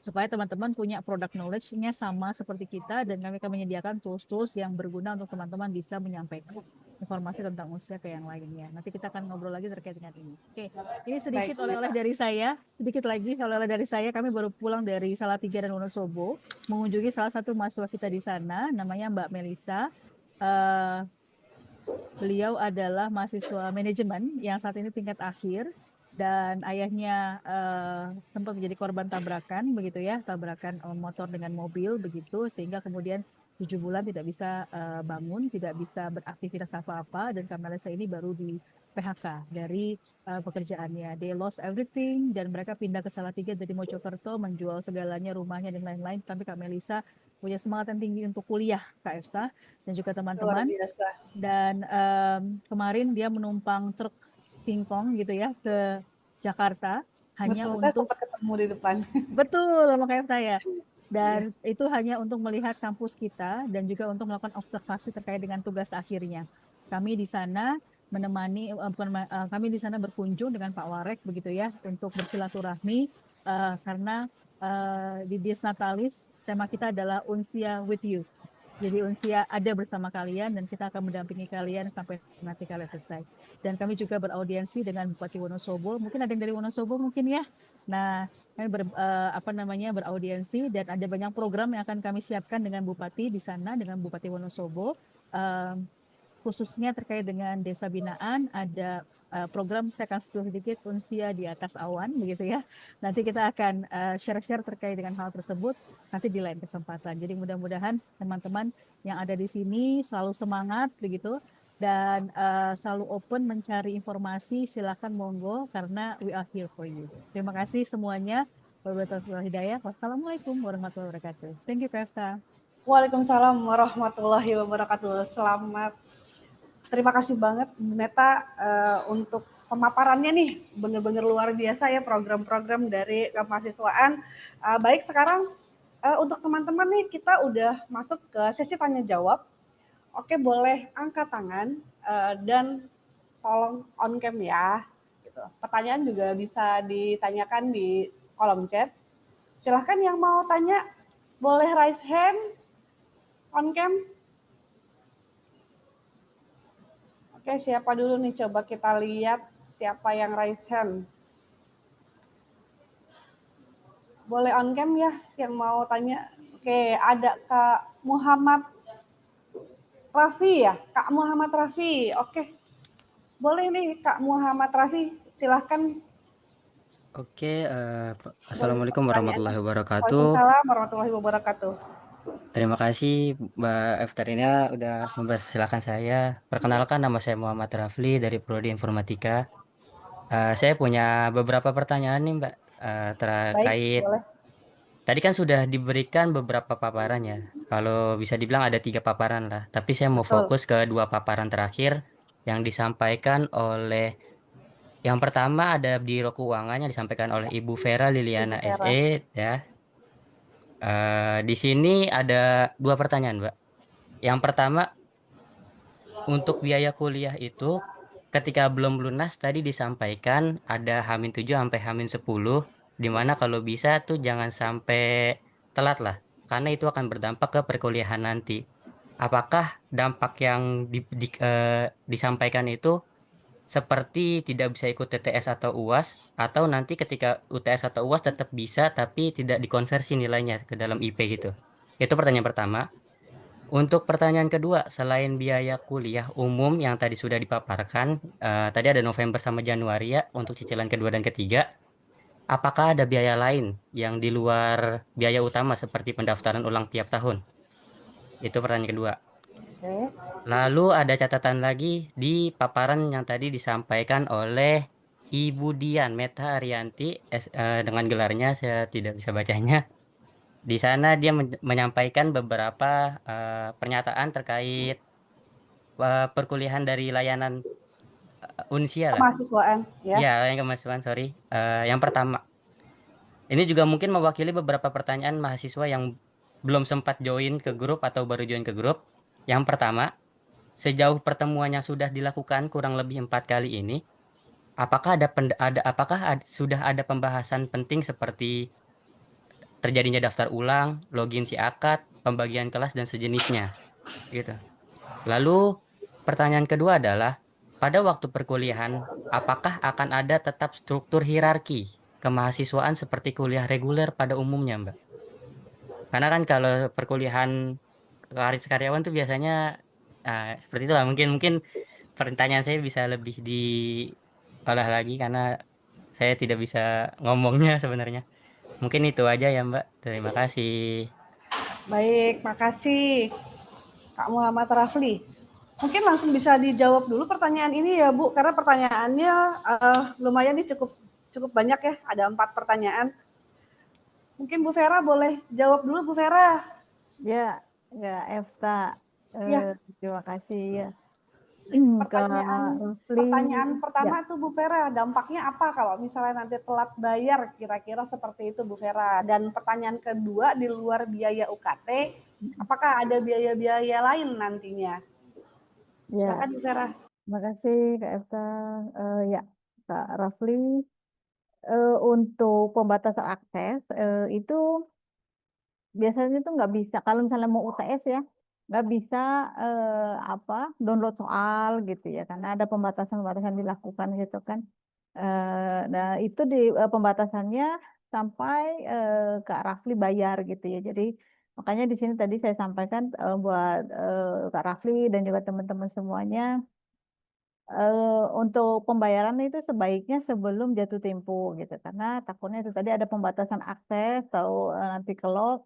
Speaker 5: Supaya teman-teman punya product knowledge-nya sama seperti kita dan kami akan menyediakan tools-tools yang berguna untuk teman-teman bisa menyampaikan informasi tentang Unsia ke yang lainnya. Nanti kita akan ngobrol lagi terkait dengan ini. Oke, ini sedikit oleh-oleh dari saya, sedikit lagi oleh-oleh dari saya. Kami baru pulang dari Salatiga dan Wonosobo, mengunjungi salah satu mahasiswa kita di sana, namanya Mbak Melisa. Beliau adalah mahasiswa manajemen yang saat ini tingkat akhir dan ayahnya sempat menjadi korban tabrakan begitu ya, tabrakan motor dengan mobil begitu, sehingga kemudian 7 bulan tidak bisa bangun, tidak bisa beraktivitas apa-apa, dan Kamelisa ini baru di PHK dari pekerjaannya. They lost everything dan mereka pindah ke Salatiga dari Mojokerto, menjual segalanya, rumahnya dan lain-lain. Tapi Kak Melisa punya semangat yang tinggi untuk kuliah Kak Efta dan juga
Speaker 1: Luar
Speaker 5: teman-teman.
Speaker 1: biasa.
Speaker 5: Dan kemarin dia menumpang truk singkong gitu ya ke Jakarta hanya
Speaker 1: Betul, saya
Speaker 5: untuk
Speaker 1: sempat ketemu di depan.
Speaker 5: betul sama kayak saya. Dan itu hanya untuk melihat kampus kita dan juga untuk melakukan observasi terkait dengan tugas akhirnya. Kami di sana menemani kami di sana berkunjung dengan Pak Warek begitu ya untuk bersilaturahmi karena di Dies Natalis tema kita adalah Unsia with you. Jadi Unsia ada bersama kalian dan kita akan mendampingi kalian sampai nanti kalian selesai. Dan kami juga beraudiensi dengan Bupati Wonosobo. Mungkin ada yang dari Wonosobo mungkin ya. Nah, kami beraudiensi dan ada banyak program yang akan kami siapkan dengan Bupati di sana, dengan Bupati Wonosobo. Khususnya terkait dengan desa binaan, ada program saya akan spill sedikit Unsia di atas awan begitu ya. Nanti kita akan share-share terkait dengan hal tersebut nanti di lain kesempatan. Jadi mudah-mudahan teman-teman yang ada di sini selalu semangat begitu dan selalu open mencari informasi. Silakan monggo karena we are here for you. Terima kasih semuanya. Wabillahi hidayah. Wassalamualaikum warahmatullahi wabarakatuh. Thank you Kefta.
Speaker 1: Waalaikumsalam warahmatullahi wabarakatuh. Selamat. Terima kasih banget Bu Neta untuk pemaparannya nih, benar-benar luar biasa ya program-program dari kemahasiswaan. Baik, sekarang untuk teman-teman nih kita udah masuk ke sesi tanya jawab. Oke, boleh angkat tangan dan tolong on cam ya. Gitu. Pertanyaan juga bisa ditanyakan di kolom chat. Silahkan yang mau tanya boleh raise hand on cam. Oke, siapa dulu nih? Coba kita lihat siapa yang raise hand. Boleh on cam ya, yang mau tanya. Oke, ada Kak Muhammad Raffi ya? Kak Muhammad Raffi, oke. Boleh nih Kak Muhammad Raffi, silahkan.
Speaker 6: Oke, Assalamualaikum warahmatullahi wabarakatuh.
Speaker 1: Waalaikumsalam warahmatullahi wabarakatuh.
Speaker 6: Terima kasih Mbak Eftarina udah mempersilahkan saya. Perkenalkan, nama saya Muhammad Rafli dari Prodi Informatika. Saya punya beberapa pertanyaan nih Mbak terkait.
Speaker 1: Baik, boleh.
Speaker 6: Tadi kan sudah diberikan beberapa paparan ya. Kalau bisa dibilang ada 3 paparan lah. Tapi saya mau
Speaker 1: Betul.
Speaker 6: fokus ke 2 paparan terakhir yang disampaikan oleh yang pertama ada di Biro Keuangan yang disampaikan oleh Ibu Vera Liliana
Speaker 1: Ibu Vera.
Speaker 6: SE ya. Di sini ada 2 pertanyaan, Mbak. Yang pertama, untuk biaya kuliah itu ketika belum lunas tadi disampaikan ada H-7 sampai H-10, di mana kalau bisa tuh jangan sampai telat lah, karena itu akan berdampak ke perkuliahan nanti. Apakah dampak yang disampaikan itu seperti tidak bisa ikut TTS atau UAS, atau nanti ketika UTS atau UAS tetap bisa tapi tidak dikonversi nilainya ke dalam IP gitu. Itu pertanyaan pertama. Untuk pertanyaan kedua, selain biaya kuliah umum yang tadi sudah dipaparkan, tadi ada November sama Januari ya untuk cicilan kedua dan ketiga. Apakah ada biaya lain yang di luar biaya utama seperti pendaftaran ulang tiap tahun? Itu pertanyaan kedua.
Speaker 1: Oke.
Speaker 6: Lalu ada catatan lagi di paparan yang tadi disampaikan oleh Ibu Dian Meta Arianti, dengan gelarnya saya tidak bisa bacanya. Di sana dia menyampaikan beberapa pernyataan terkait perkuliahan dari layanan Unsia lah.
Speaker 1: Kemahasiswaan ya.
Speaker 6: Ya, layanan kemahasiswaan, sorry. Yang pertama, ini juga mungkin mewakili beberapa pertanyaan mahasiswa yang belum sempat join ke grup atau baru join ke grup. Yang pertama, sejauh pertemuan yang sudah dilakukan kurang lebih 4 kali ini, apakah sudah ada pembahasan penting seperti terjadinya daftar ulang, login si akad, pembagian kelas dan sejenisnya, gitu. Lalu pertanyaan kedua adalah, pada waktu perkuliahan, apakah akan ada tetap struktur hierarki kemahasiswaan seperti kuliah reguler pada umumnya, Mbak? Karena kan kalau perkuliahan karyawan tuh biasanya seperti itulah. Mungkin pertanyaan saya bisa lebih diolah lagi karena saya tidak bisa ngomongnya sebenarnya. Mungkin itu aja ya, Mbak. Terima kasih.
Speaker 1: Baik, makasih Kak Muhammad Rafli. Mungkin langsung bisa dijawab dulu pertanyaan ini ya Bu, karena pertanyaannya lumayan nih cukup banyak ya, ada 4 pertanyaan. Mungkin Bu Vera boleh jawab dulu Bu Vera.
Speaker 3: Ya, Efta.
Speaker 1: Ya.
Speaker 3: Terima kasih ya.
Speaker 1: Pertanyaan
Speaker 3: Ya.
Speaker 1: pertama tuh Bu Vera, dampaknya apa kalau misalnya nanti telat bayar, kira-kira seperti itu Bu Vera. Dan pertanyaan kedua, di luar biaya UKT, apakah ada biaya-biaya lain nantinya?
Speaker 3: Ya,
Speaker 1: Silakan Bu Vera.
Speaker 3: terima kasih Kak Efta. Ya, Kak Rafli. Untuk pembatasan akses itu biasanya itu nggak bisa, kalau misalnya mau UTS ya, nggak bisa download soal gitu ya, karena ada pembatasan-pembatasan dilakukan gitu kan. Nah itu di pembatasannya sampai Kak Rafli bayar gitu ya. Jadi makanya di sini tadi saya sampaikan buat Kak Rafli dan juga teman-teman semuanya, untuk pembayaran itu sebaiknya sebelum jatuh tempo gitu, karena takutnya itu tadi ada pembatasan akses atau nanti kalau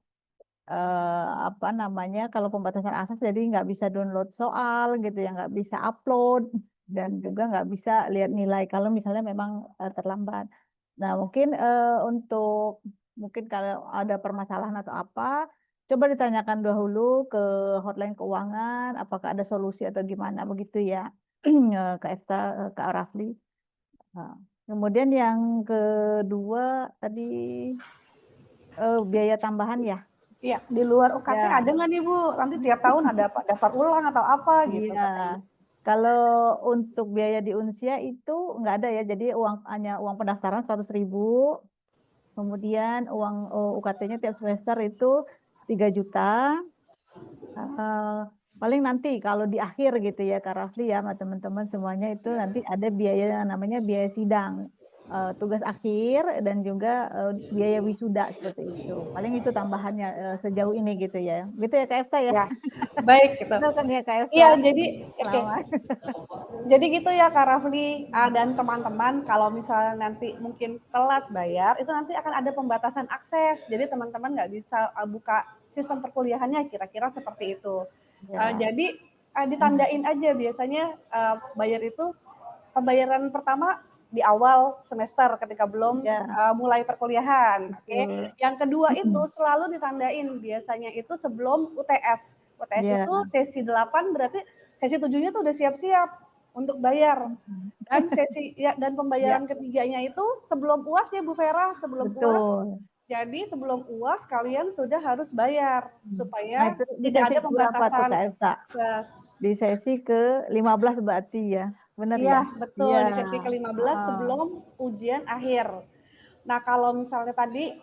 Speaker 3: kalau pembatasan akses jadi nggak bisa download soal gitu ya, nggak bisa upload dan juga nggak bisa lihat nilai kalau misalnya memang terlambat. Nah mungkin mungkin kalau ada permasalahan atau apa, coba ditanyakan dahulu ke hotline keuangan apakah ada solusi atau gimana begitu ya. Ke Efta, ke Rafli. Nah, kemudian yang kedua tadi biaya tambahan ya.
Speaker 1: Iya, di luar UKT
Speaker 3: Ya.
Speaker 1: ada nggak nih Bu? Nanti tiap tahun ada daftar ulang atau apa gitu.
Speaker 3: Iya. Kalau untuk biaya di Unsia itu nggak ada ya. Jadi hanya uang pendaftaran 100.000. Kemudian uang UKT-nya tiap semester itu 3 juta. Paling nanti kalau di akhir gitu ya Kak Rafli ya sama teman-teman semuanya itu nanti ada biaya yang namanya biaya sidang, tugas akhir dan juga biaya wisuda seperti itu. Paling itu tambahannya sejauh ini gitu ya. Gitu ya Kak Efta ya.
Speaker 1: Ya, baik gitu.
Speaker 3: Benar kan ya Kak Efta?
Speaker 1: Iya, jadi oke.
Speaker 3: Selamat.
Speaker 1: Jadi gitu ya Kak Rafli dan teman-teman, kalau misalnya nanti mungkin telat bayar, itu nanti akan ada pembatasan akses. Jadi teman-teman nggak bisa buka sistem perkuliahannya, kira-kira seperti itu.
Speaker 3: Ya.
Speaker 1: Jadi ditandain aja biasanya bayar itu pembayaran pertama di awal semester ketika belum mulai perkuliahan. Oke. Yang kedua itu selalu ditandain biasanya itu sebelum UTS. UTS itu sesi 8 berarti sesi 7-nya tuh udah siap-siap untuk bayar. Dan dan pembayaran ketiganya itu sebelum UAS ya Bu Vera, sebelum UAS. Jadi sebelum UAS kalian sudah harus bayar supaya tidak ada pembatasan akses.
Speaker 3: Di sesi ke-15 berarti ya. Benar
Speaker 1: ya?
Speaker 3: Iya,
Speaker 1: betul. Di sesi ke-15 sebelum ujian akhir. Nah, kalau misalnya tadi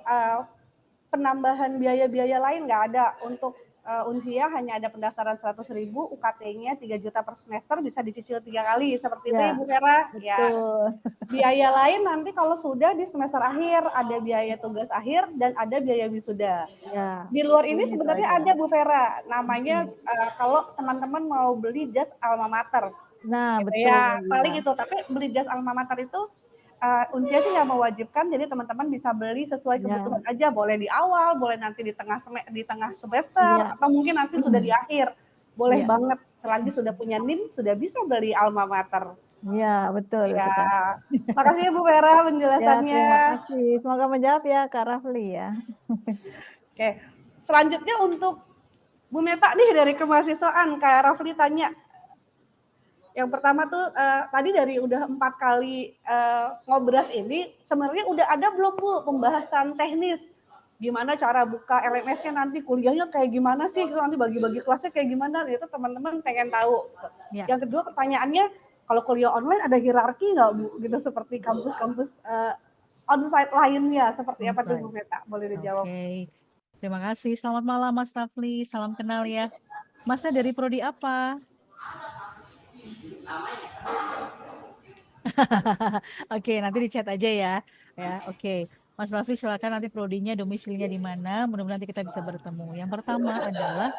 Speaker 1: penambahan biaya-biaya lain nggak ada. Untuk Unsia hanya ada pendaftaran 100.000, UKT-nya 3 juta per semester, bisa dicicil 3 kali. Seperti itu ya Bu Vera?
Speaker 3: Betul.
Speaker 1: Ya. Biaya lain nanti kalau sudah di semester akhir, ada biaya tugas akhir dan ada biaya wisuda.
Speaker 3: Ya.
Speaker 1: Di luar ini sebenarnya ada Bu Vera, namanya kalau teman-teman mau beli jas alma mater.
Speaker 3: Nah,
Speaker 1: gitu
Speaker 3: betul.
Speaker 1: Ya, paling itu. Tapi beli jas alma mater itu Unsia sih nggak mewajibkan, jadi teman-teman bisa beli sesuai kebutuhan aja. Boleh di awal, boleh nanti di tengah semester, atau mungkin nanti sudah di akhir. Boleh banget, selagi sudah punya NIM, sudah bisa beli alma mater.
Speaker 3: Iya, betul.
Speaker 1: Ya, makasih ya Bu Vera penjelasannya.
Speaker 3: Ya, terima kasih. Semoga menjawab ya Kak Rafli ya.
Speaker 1: Oke, selanjutnya untuk Bu Meta nih dari kemahasiswaan, Kak Rafli tanya. Yang pertama tuh tadi dari udah 4 kali ngobras ini, sebenarnya udah ada belum Bu pembahasan teknis? Gimana cara buka LMS-nya nanti, kuliahnya kayak gimana sih, nanti bagi-bagi kelasnya kayak gimana, itu teman-teman pengen tahu. Yang kedua pertanyaannya, kalau kuliah online ada hierarki nggak Bu? Gitu seperti kampus-kampus onsite lainnya, seperti apa tuh Bu Meta? Boleh dijawab.
Speaker 5: Oke, terima kasih. Selamat malam Mas Rafli, salam kenal ya. Masnya dari prodi apa? Oke, nanti di chat aja ya. Ya, oke. Mas Raffi silakan nanti prodinya domisilinya di mana. Mudah-mudahan nanti kita bisa bertemu. Yang pertama adalah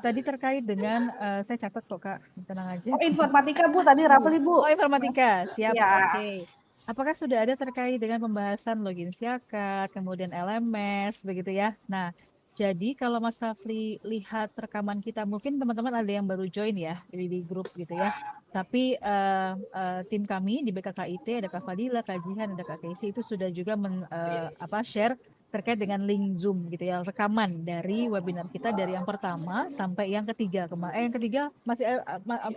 Speaker 5: tadi terkait dengan saya catat kok Kak, tenang aja.
Speaker 1: Oh, informatika Bu, tadi Rafli Bu.
Speaker 5: Oh, informatika, siap.
Speaker 1: Ya.
Speaker 5: Oke. Apakah sudah ada terkait dengan pembahasan login Siakat, kemudian LMS, begitu ya? Nah, jadi kalau Mas Rafli lihat rekaman kita, mungkin teman-teman ada yang baru join ya di grup gitu ya. Tapi tim kami di BKKIT ada Kak Fadila, Kak Jihan, ada Kak Casey itu sudah juga share terkait dengan link Zoom gitu ya, rekaman dari webinar kita dari yang pertama sampai yang ketiga. Yang ketiga masih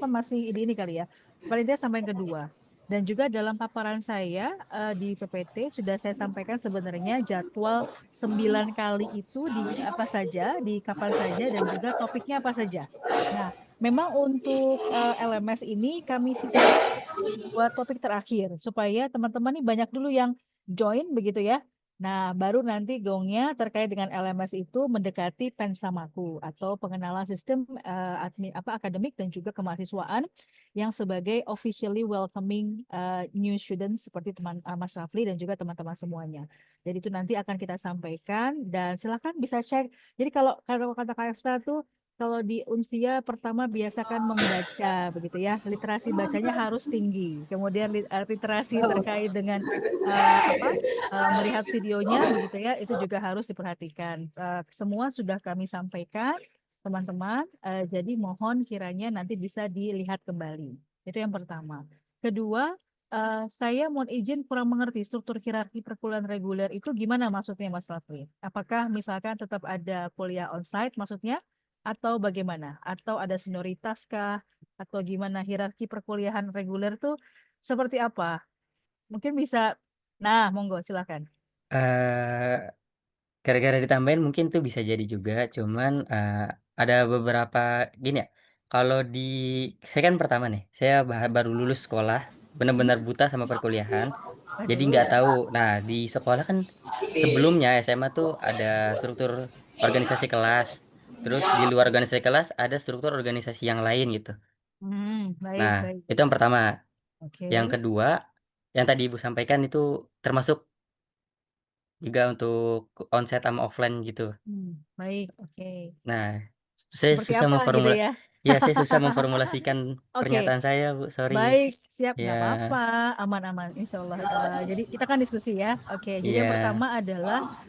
Speaker 5: masih ini kali ya. Paling tidak sampai yang kedua. Dan juga dalam paparan saya di PPT sudah saya sampaikan sebenarnya jadwal 9 kali itu di apa saja, di kapan saja dan juga topiknya apa saja. Nah, memang untuk LMS ini kami sisihkan buat topik terakhir supaya teman-teman nih banyak dulu yang join begitu ya. Nah, baru nanti gongnya terkait dengan LMS itu mendekati Pensamaku atau pengenalan sistem akademik dan juga kemahasiswaan yang sebagai officially welcoming new students seperti teman Mas Rafli dan juga teman-teman semuanya. Jadi itu nanti akan kita sampaikan dan silakan bisa cek. Jadi kalau kata Kak Efta tuh kalau di Unsia pertama biasakan membaca begitu ya, literasi bacanya harus tinggi. Kemudian literasi terkait dengan melihat videonya begitu ya, itu juga harus diperhatikan. Semua sudah kami sampaikan teman-teman. Jadi mohon kiranya nanti bisa dilihat kembali. Itu yang pertama. Kedua, saya mohon izin kurang mengerti struktur hierarki perkuliahan reguler itu gimana maksudnya Mas Rafli? Apakah misalkan tetap ada kuliah onsite maksudnya? Atau bagaimana? Atau ada senioritas kah? Atau gimana hierarki perkuliahan reguler tuh seperti apa? Mungkin bisa, nah monggo silakan.
Speaker 6: Eh, Gara-gara ditambahin mungkin tuh bisa jadi juga, cuman ada beberapa gini ya. Kalau di saya kan pertama nih, saya baru lulus sekolah, benar-benar buta sama perkuliahan, jadi
Speaker 5: Aduh.
Speaker 6: nggak tahu. Nah, di sekolah kan sebelumnya SMA tuh ada struktur organisasi kelas, terus di luar organisasi kelas ada struktur organisasi yang lain gitu.
Speaker 5: Baik,
Speaker 6: Nah,
Speaker 5: baik.
Speaker 6: itu yang pertama.
Speaker 5: Oke.
Speaker 6: Yang kedua, yang tadi Ibu sampaikan itu termasuk juga untuk onsite sama offline gitu.
Speaker 5: Baik, oke.
Speaker 6: Nah, saya
Speaker 5: Seperti
Speaker 6: susah
Speaker 5: apa gitu ya?
Speaker 6: ya saya susah memformulasikan
Speaker 5: Oke,
Speaker 6: pernyataan saya, Bu. Sorry.
Speaker 5: baik, siap,
Speaker 6: Ya,
Speaker 5: nggak apa-apa, aman-aman, insya Allah. Jadi kita kan diskusi ya. Oke, jadi
Speaker 6: iya.
Speaker 5: yang pertama adalah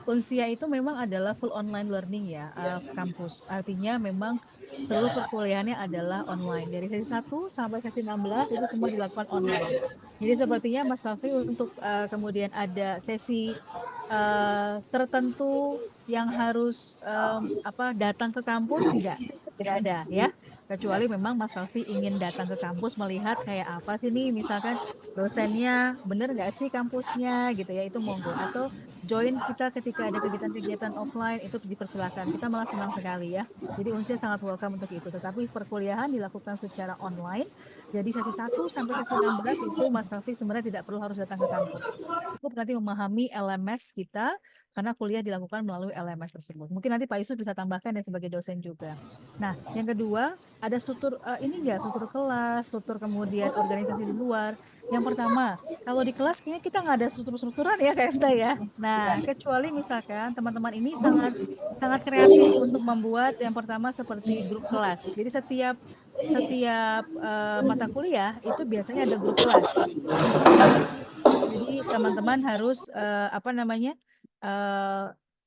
Speaker 5: Unsia itu memang adalah full online learning ya, kampus. Artinya memang seluruh perkuliahannya adalah online. Dari sesi 1 sampai sesi 16 itu semua dilakukan online. Jadi sepertinya Mas Raffi untuk kemudian ada sesi tertentu yang harus datang ke kampus tidak ada ya. Kecuali memang Mas Raffi ingin datang ke kampus melihat kayak apa sih nih, misalkan dosennya bener nggak sih kampusnya gitu ya, itu monggo. Atau join kita ketika ada kegiatan-kegiatan offline itu dipersilakan. Kita malah senang sekali ya. Jadi Unsia sangat welcome untuk itu. Tetapi perkuliahan dilakukan secara online. Jadi sesi 1 sampai sesi 16 itu Mas Raffi sebenarnya tidak perlu harus datang ke kampus. Cukup nanti memahami LMS kita karena kuliah dilakukan melalui LMS tersebut. Mungkin nanti Pak Yusuf bisa tambahkan ya sebagai dosen juga. Nah, yang kedua ada struktur ini enggak, struktur kelas, struktur kemudian organisasi di luar. Yang pertama, kalau di kelas kayaknya kita nggak ada struktur-strukturan ya Kak Efta ya. Nah, kecuali misalkan teman-teman ini sangat kreatif untuk membuat yang pertama seperti grup kelas. Jadi setiap mata kuliah itu biasanya ada grup kelas. Jadi teman-teman harus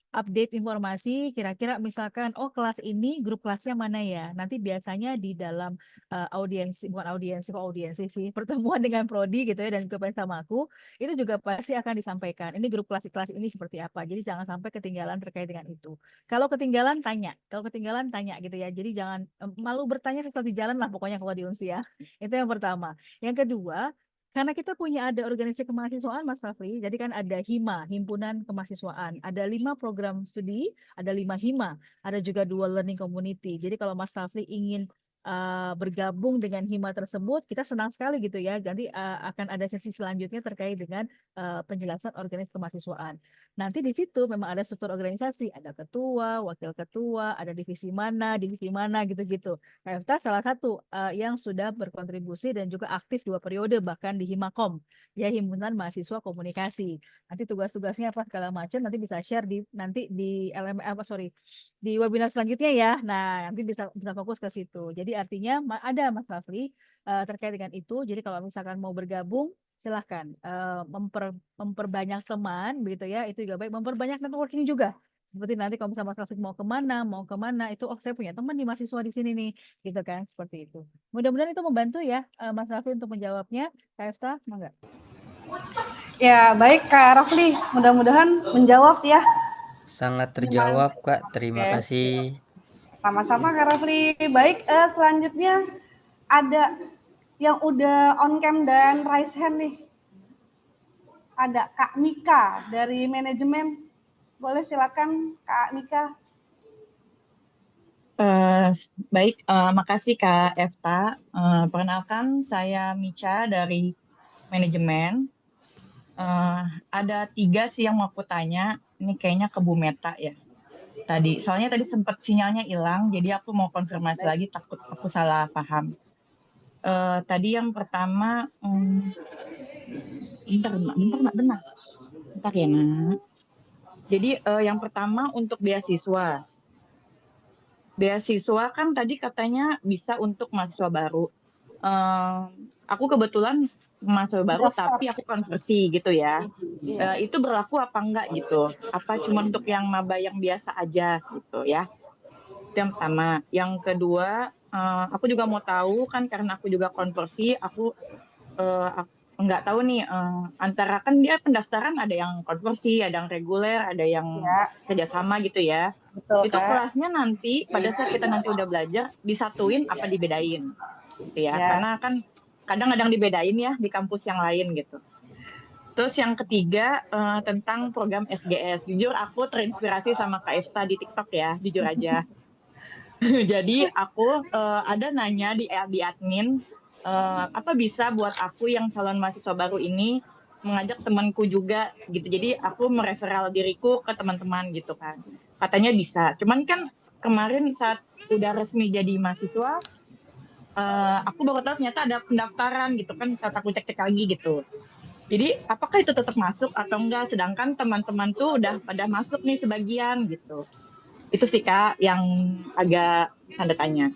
Speaker 5: update informasi kira-kira misalkan kelas ini grup kelasnya mana ya. Nanti biasanya di dalam audiensi sih, pertemuan dengan prodi gitu ya dan juga sama aku itu juga pasti akan disampaikan. Ini grup kelas ini seperti apa. Jadi jangan sampai ketinggalan terkait dengan itu. Kalau ketinggalan tanya gitu ya. Jadi jangan malu bertanya sesuatu di jalan lah pokoknya kalau di Unsia. Itu yang pertama. Yang kedua, karena kita punya ada organisasi kemahasiswaan Mas Rafli, jadi kan ada HIMA, Himpunan Kemahasiswaan, ada 5 program studi, ada 5 HIMA, ada juga 2 learning community. Jadi kalau Mas Rafli ingin bergabung dengan hima tersebut, kita senang sekali gitu ya. Nanti akan ada sesi selanjutnya terkait dengan penjelasan organisasi kemahasiswaan. Nanti di situ memang ada struktur organisasi, ada ketua, wakil ketua, ada divisi mana gitu-gitu. KFTA salah satu yang sudah berkontribusi dan juga aktif 2 periode bahkan di Himakom, ya Himpunan Mahasiswa Komunikasi. Nanti tugas-tugasnya apa segala macam nanti bisa share nanti di di webinar selanjutnya ya. Nah, nanti bisa fokus ke situ. Jadi artinya ada Mas Rafli terkait dengan itu. Jadi kalau misalkan mau bergabung silahkan memperbanyak teman begitu ya, itu juga baik, memperbanyak networking juga. Seperti nanti kalau misalnya Mas Rafiq mau kemana itu, oh saya punya teman di mahasiswa di sini nih, gitu kan, seperti itu. Mudah-mudahan itu membantu ya Mas Rafiq untuk menjawabnya. KFTA, enggak?
Speaker 1: Ya, baik Kak Rafli, mudah-mudahan menjawab ya.
Speaker 6: Sangat terjawab, Kak. Terima
Speaker 1: Oke.
Speaker 6: kasih.
Speaker 1: Sama-sama Kak Rafli. Baik, selanjutnya ada yang udah on cam dan raise hand nih. Ada Kak Mika dari manajemen. Boleh silakan Kak Mika.
Speaker 4: Baik, makasih Kak Efta. Perkenalkan, saya Mica dari manajemen. Ada 3 sih yang mau aku tanya. Ini kayaknya ke Bu Meta ya. Soalnya tadi sempat sinyalnya hilang, jadi aku mau konfirmasi lagi, takut aku salah paham. Tadi yang pertama, bentar ya nak. Jadi yang pertama untuk beasiswa. Beasiswa kan tadi katanya bisa untuk mahasiswa baru. Aku kebetulan mahasiswa baru tapi aku konversi gitu ya. Itu berlaku apa enggak gitu? Apa cuma untuk yang maba yang biasa aja gitu ya? Itu yang pertama. Yang kedua, aku juga mau tahu kan karena aku juga konversi, aku nggak tahu nih antara kan dia pendaftaran ada yang konversi, ada yang reguler, ada yang kerjasama gitu ya.
Speaker 1: Betul,
Speaker 4: Itu
Speaker 1: Kak.
Speaker 4: kelasnya nanti pada saat kita nanti udah belajar disatuin apa dibedain gitu ya. Karena kan kadang dibedain ya di kampus yang lain gitu. Terus yang ketiga tentang program SGS. Jujur aku terinspirasi sama Kak Efta di TikTok ya, jujur aja. Jadi aku ada nanya di admin apa bisa buat aku yang calon mahasiswa baru ini mengajak temanku juga gitu. Jadi aku mereferal diriku ke teman-teman gitu kan. Katanya bisa. Cuman kan kemarin saat udah resmi jadi mahasiswa, aku baru tahu ternyata ada pendaftaran gitu kan. Saat aku cek-cek lagi gitu. Jadi apakah itu tetap masuk atau enggak? Sedangkan teman-teman tuh udah pada masuk nih sebagian gitu. Itu sih Kak yang agak tanda tanya.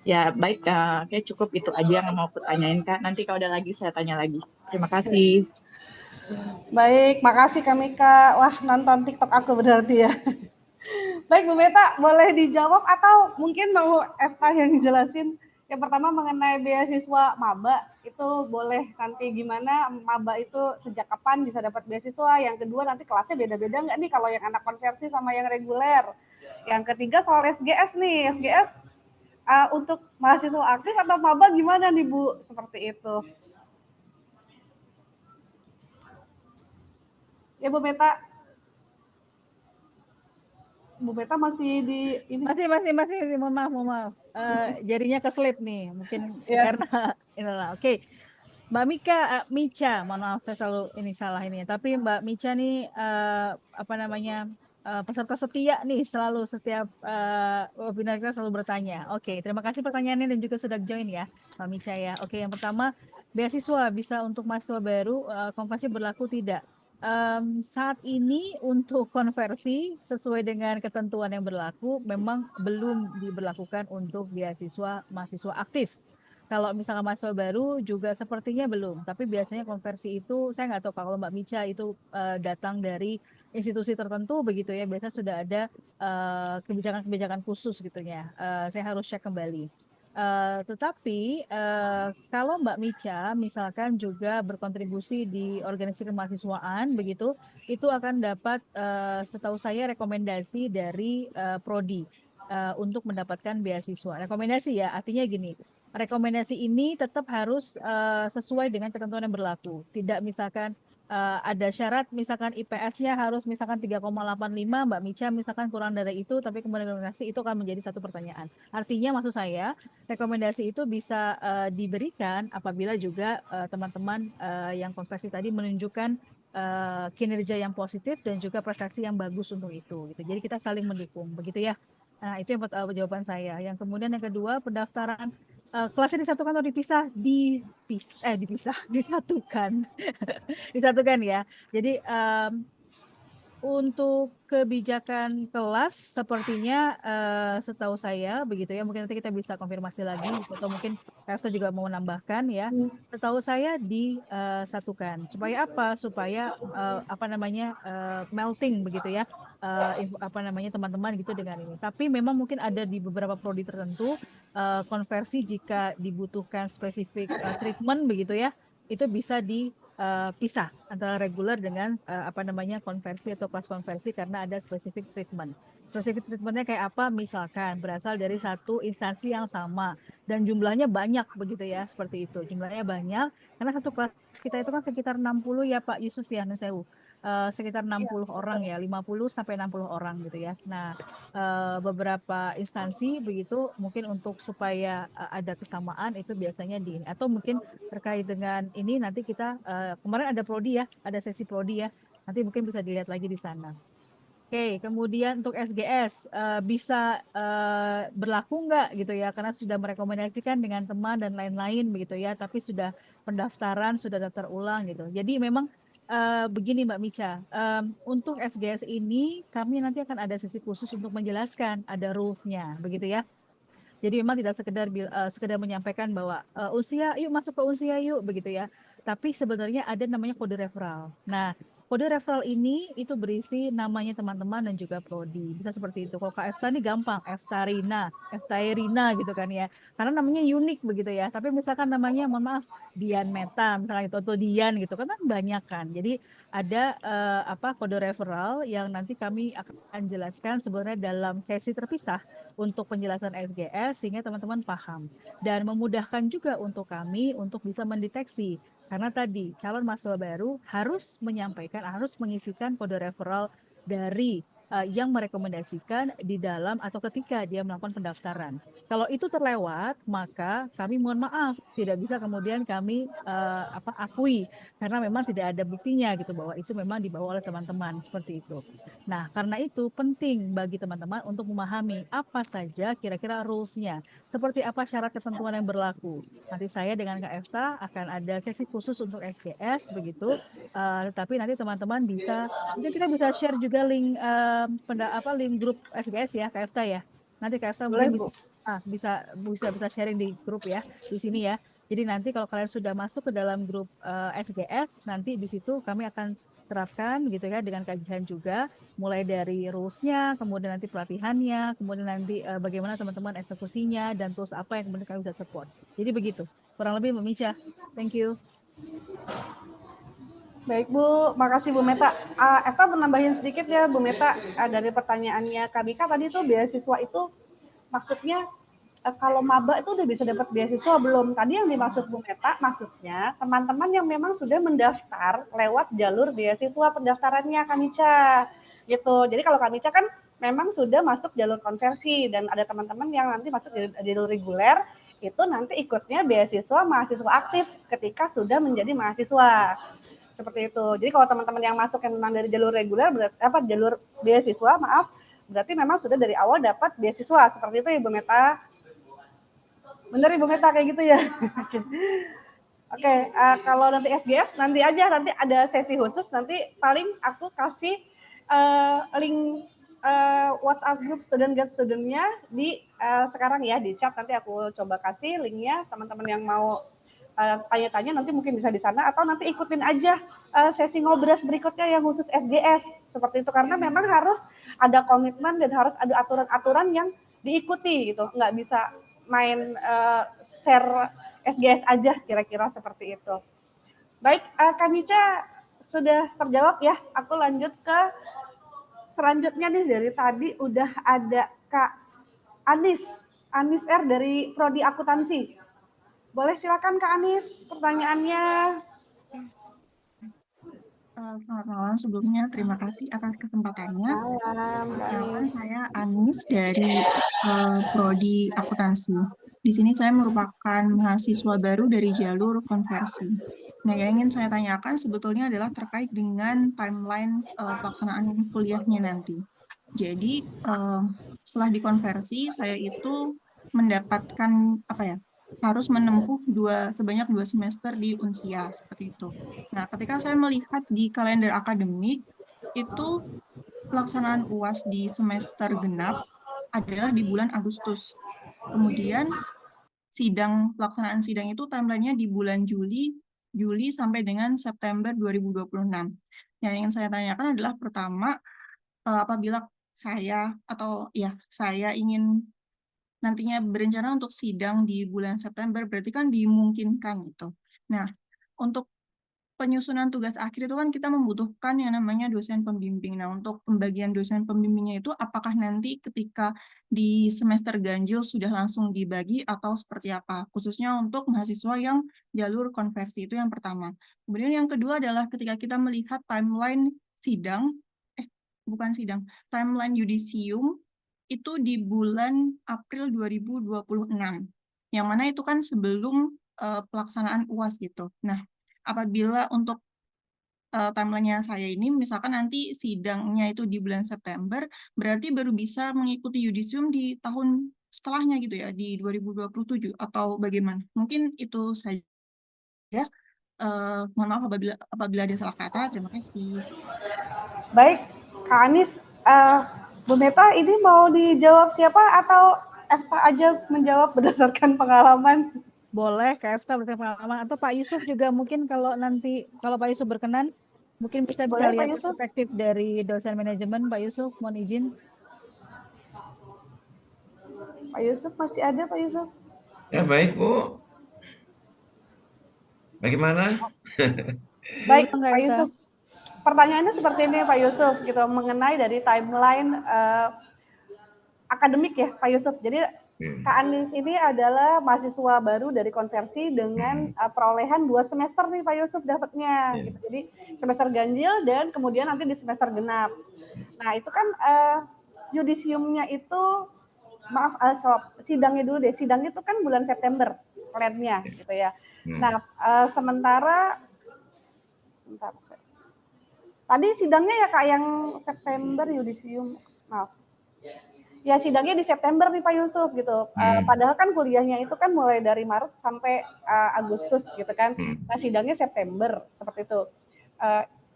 Speaker 4: Ya baik, kayak cukup itu aja yang mau aku tanyain Kak. Nanti kalau ada lagi saya tanya lagi. Terima kasih.
Speaker 1: Baik, makasih Kak Mika. Wah, nonton TikTok aku berarti ya. Baik Bu Meta, boleh dijawab atau mungkin mau Efta yang jelasin. Yang pertama mengenai beasiswa maba, itu boleh nanti gimana maba itu sejak kapan bisa dapat beasiswa. Yang kedua nanti kelasnya beda-beda nggak nih kalau yang anak konversi sama yang reguler. Yang ketiga soal SGS nih, SGS untuk mahasiswa aktif atau maba gimana nih Bu? Seperti itu. Ya Bu Meta. Bu Meta masih di ini.
Speaker 5: Masih, mohon maaf. Jadinya keselip nih, mungkin karena inilah. Oke. Mbak Mica, mohon maaf saya selalu ini salah ini. Tapi Mbak Mica nih peserta setia nih, selalu setiap webinar kita selalu bertanya. Oke, terima kasih pertanyaannya dan juga sudah join ya Mbak Mica ya. Oke, yang pertama beasiswa bisa untuk mahasiswa baru, konversi berlaku tidak? Saat ini untuk konversi sesuai dengan ketentuan yang berlaku memang belum diberlakukan untuk beasiswa mahasiswa aktif. Kalau misalnya mahasiswa baru juga sepertinya belum, tapi biasanya konversi itu saya nggak tahu kalau Mbak Mica itu datang dari institusi tertentu begitu ya, biasanya sudah ada kebijakan-kebijakan khusus gitu ya. Saya harus cek kembali. Tetapi kalau Mbak Mica misalkan juga berkontribusi di organisasi kemahasiswaan begitu, itu akan dapat setahu saya rekomendasi dari prodi untuk mendapatkan beasiswa. Rekomendasi ya, artinya gini. Rekomendasi ini tetap harus sesuai dengan ketentuan yang berlaku. Tidak misalkan ada syarat misalkan IPS-nya harus misalkan 3,85, Mbak Mica misalkan kurang dari itu, tapi kemudian rekomendasi itu akan menjadi satu pertanyaan. Artinya maksud saya rekomendasi itu bisa diberikan apabila juga teman-teman yang konversi tadi menunjukkan kinerja yang positif dan juga prestasi yang bagus untuk itu gitu. Jadi kita saling mendukung begitu ya. Nah, itu yang jawaban saya. Yang kemudian yang kedua, pendaftaran kelasnya disatukan atau dipisah? Disatukan. Disatukan ya. Jadi untuk kebijakan kelas sepertinya setahu saya begitu ya, mungkin nanti kita bisa konfirmasi lagi atau mungkin Kak juga mau menambahkan ya. Setahu saya disatukan. Supaya apa? Supaya melting begitu ya. Teman-teman gitu dengan ini. Tapi memang mungkin ada di beberapa prodi tertentu konversi jika dibutuhkan spesifik treatment begitu ya, itu bisa pisah antara reguler dengan konversi atau kelas konversi karena ada spesifik treatment. Spesifik treatmentnya kayak apa? Misalkan berasal dari satu instansi yang sama dan jumlahnya banyak begitu ya, seperti itu. Jumlahnya banyak karena satu kelas kita itu kan sekitar 60 ya Pak Yusuf ya, Nusewu. Sekitar 60 orang ya, 50 sampai 60 orang gitu ya. Nah, beberapa instansi begitu mungkin untuk supaya ada kesamaan itu biasanya atau mungkin terkait dengan ini nanti kita kemarin ada prodi ya, ada sesi prodi ya. Nanti mungkin bisa dilihat lagi di sana. Oke, kemudian untuk SGS bisa berlaku nggak gitu ya, karena sudah merekomendasikan dengan teman dan lain-lain begitu ya, tapi sudah pendaftaran, sudah daftar ulang gitu. Jadi memang begini Mbak Mica, untuk SGS ini kami nanti akan ada sesi khusus untuk menjelaskan, ada rules-nya begitu ya. Jadi memang tidak sekedar menyampaikan bahwa usia, yuk masuk ke usia yuk begitu ya. Tapi sebenarnya ada namanya kode referral. Nah, kode referral ini itu berisi namanya teman-teman dan juga prodi. Bisa seperti itu. Kalau Kak Efta ini gampang, Eftairina gitu kan ya. Karena namanya unik begitu ya. Tapi misalkan namanya mohon maaf Dian Meta misalnya itu atau Dian gitu kan banyak kan. Jadi ada kode referral yang nanti kami akan jelaskan sebenarnya dalam sesi terpisah untuk penjelasan SGS sehingga teman-teman paham dan memudahkan juga untuk kami untuk bisa mendeteksi karena tadi calon mahasiswa baru harus mengisikan kode referral dari yang merekomendasikan di dalam atau ketika dia melakukan pendaftaran. Kalau itu terlewat, maka kami mohon maaf tidak bisa kemudian kami akui karena memang tidak ada buktinya gitu bahwa itu memang dibawa oleh teman-teman seperti itu. Nah, karena itu penting bagi teman-teman untuk memahami apa saja kira-kira rules-nya, seperti apa syarat ketentuan yang berlaku. Nanti saya dengan Kak Efta akan ada sesi khusus untuk SGS begitu, tapi nanti teman-teman mungkin kita bisa share juga link link grup SGS ya Kak Efta ya. Nanti Kak Efta mungkin bisa sharing di grup ya di sini ya. Jadi nanti kalau kalian sudah masuk ke dalam grup SGS, nanti di situ kami akan terapkan gitu ya dengan kajian juga mulai dari rules-nya, kemudian nanti pelatihannya, kemudian nanti bagaimana teman-teman eksekusinya dan tools apa yang kemudian kami bisa support. Jadi begitu, kurang lebih Mbak Mica. Thank you.
Speaker 1: Baik Bu, makasih Bu Meta. Efta menambahin sedikit ya Bu Meta dari pertanyaannya Kak Bika tadi tuh beasiswa itu maksudnya kalau maba itu udah bisa dapat beasiswa belum? Tadi yang dimaksud Bu Meta maksudnya teman-teman yang memang sudah mendaftar lewat jalur beasiswa pendaftarannya Kak Mica gitu. Jadi kalau Kak Mica kan memang sudah masuk jalur konversi dan ada teman-teman yang nanti masuk jalur reguler itu nanti ikutnya beasiswa mahasiswa aktif ketika sudah menjadi mahasiswa. Seperti itu. Jadi kalau teman-teman yang masuk yang memang dari jalur reguler jalur beasiswa, berarti memang sudah dari awal dapat beasiswa. Seperti itu Ibu Meta. Bener Ibu Meta kayak gitu ya. Oke, kalau nanti SGS nanti ada sesi khusus nanti paling aku kasih link WhatsApp group student guide studentnya di sekarang ya di chat, nanti aku coba kasih linknya, teman-teman yang mau tanya-tanya nanti mungkin bisa di sana atau nanti ikutin aja sesi ngobrol berikutnya yang khusus SGS seperti itu, karena memang harus ada komitmen dan harus ada aturan-aturan yang diikuti gitu, nggak bisa main share SGS aja, kira-kira seperti itu. Baik, Kak Mica sudah terjawab ya, aku lanjut ke selanjutnya nih. Dari tadi udah ada Kak Anis R dari Prodi Akuntansi. Boleh silakan Kak Anis pertanyaannya.
Speaker 7: Selamat malam sebelumnya. Terima kasih atas kesempatannya.
Speaker 1: Malam, Mbak
Speaker 7: Perkenalkan,
Speaker 1: Anis.
Speaker 7: saya Anis dari Prodi Akuntansi. Di sini saya merupakan mahasiswa baru dari jalur konversi. Nah, yang ingin saya tanyakan sebetulnya adalah terkait dengan timeline pelaksanaan kuliahnya nanti. Jadi, setelah dikonversi, saya itu mendapatkan harus menempuh sebanyak 2 semester di Unsia seperti itu. Nah, ketika saya melihat di kalender akademik itu pelaksanaan UAS di semester genap adalah di bulan Agustus. Kemudian pelaksanaan sidang itu timelinenya di bulan Juli sampai dengan September 2026. Yang ingin saya tanyakan adalah pertama, apabila saya ingin nantinya berencana untuk sidang di bulan September, berarti kan dimungkinkan gitu. Nah, untuk penyusunan tugas akhir itu kan kita membutuhkan yang namanya dosen pembimbing. Nah, untuk pembagian dosen pembimbingnya itu apakah nanti ketika di semester ganjil sudah langsung dibagi atau seperti apa? Khususnya untuk mahasiswa yang jalur konversi, itu yang pertama. Kemudian yang kedua adalah ketika kita melihat timeline timeline yudisium itu di bulan April 2026. Yang mana itu kan sebelum pelaksanaan UAS gitu. Nah, apabila untuk timeline-nya saya ini, misalkan nanti sidangnya itu di bulan September, berarti baru bisa mengikuti yudisium di tahun setelahnya gitu ya, di 2027 atau bagaimana? Mungkin itu saja. Mohon maaf apabila ada salah kata. Terima kasih.
Speaker 1: Baik, Kak Anis, Bu Meta ini mau dijawab siapa atau Eva aja menjawab berdasarkan pengalaman?
Speaker 5: Boleh Kak Efta berdasarkan pengalaman, atau Pak Yusuf juga mungkin kalau Pak Yusuf berkenan, mungkin bisa
Speaker 1: Boleh, Pak
Speaker 5: lihat
Speaker 1: Yusuf?
Speaker 5: perspektif dari dosen manajemen. Pak Yusuf, mohon izin.
Speaker 1: Pak Yusuf masih ada, Pak Yusuf?
Speaker 2: Ya, baik, Bu. Bagaimana?
Speaker 1: Baik,
Speaker 5: Dulu, Kak
Speaker 1: Pak
Speaker 5: Efta.
Speaker 1: Yusuf. Pertanyaannya seperti ini, Pak Yusuf, gitu, mengenai dari timeline akademik ya, Pak Yusuf. Jadi Kak Anis ini adalah mahasiswa baru dari konversi dengan perolehan 2 semester nih Pak Yusuf dapatnya. Gitu. Jadi semester ganjil dan kemudian nanti di semester genap. Nah itu kan yudisiumnya itu, sidangnya dulu deh. Sidangnya itu kan bulan September plannya gitu ya. Nah sementara tadi sidangnya ya Kak yang September yudisium, maaf. Ya sidangnya di September nih Pak Yusuf gitu. Padahal kan kuliahnya itu kan mulai dari Maret sampai Agustus gitu kan. Nah sidangnya September seperti itu.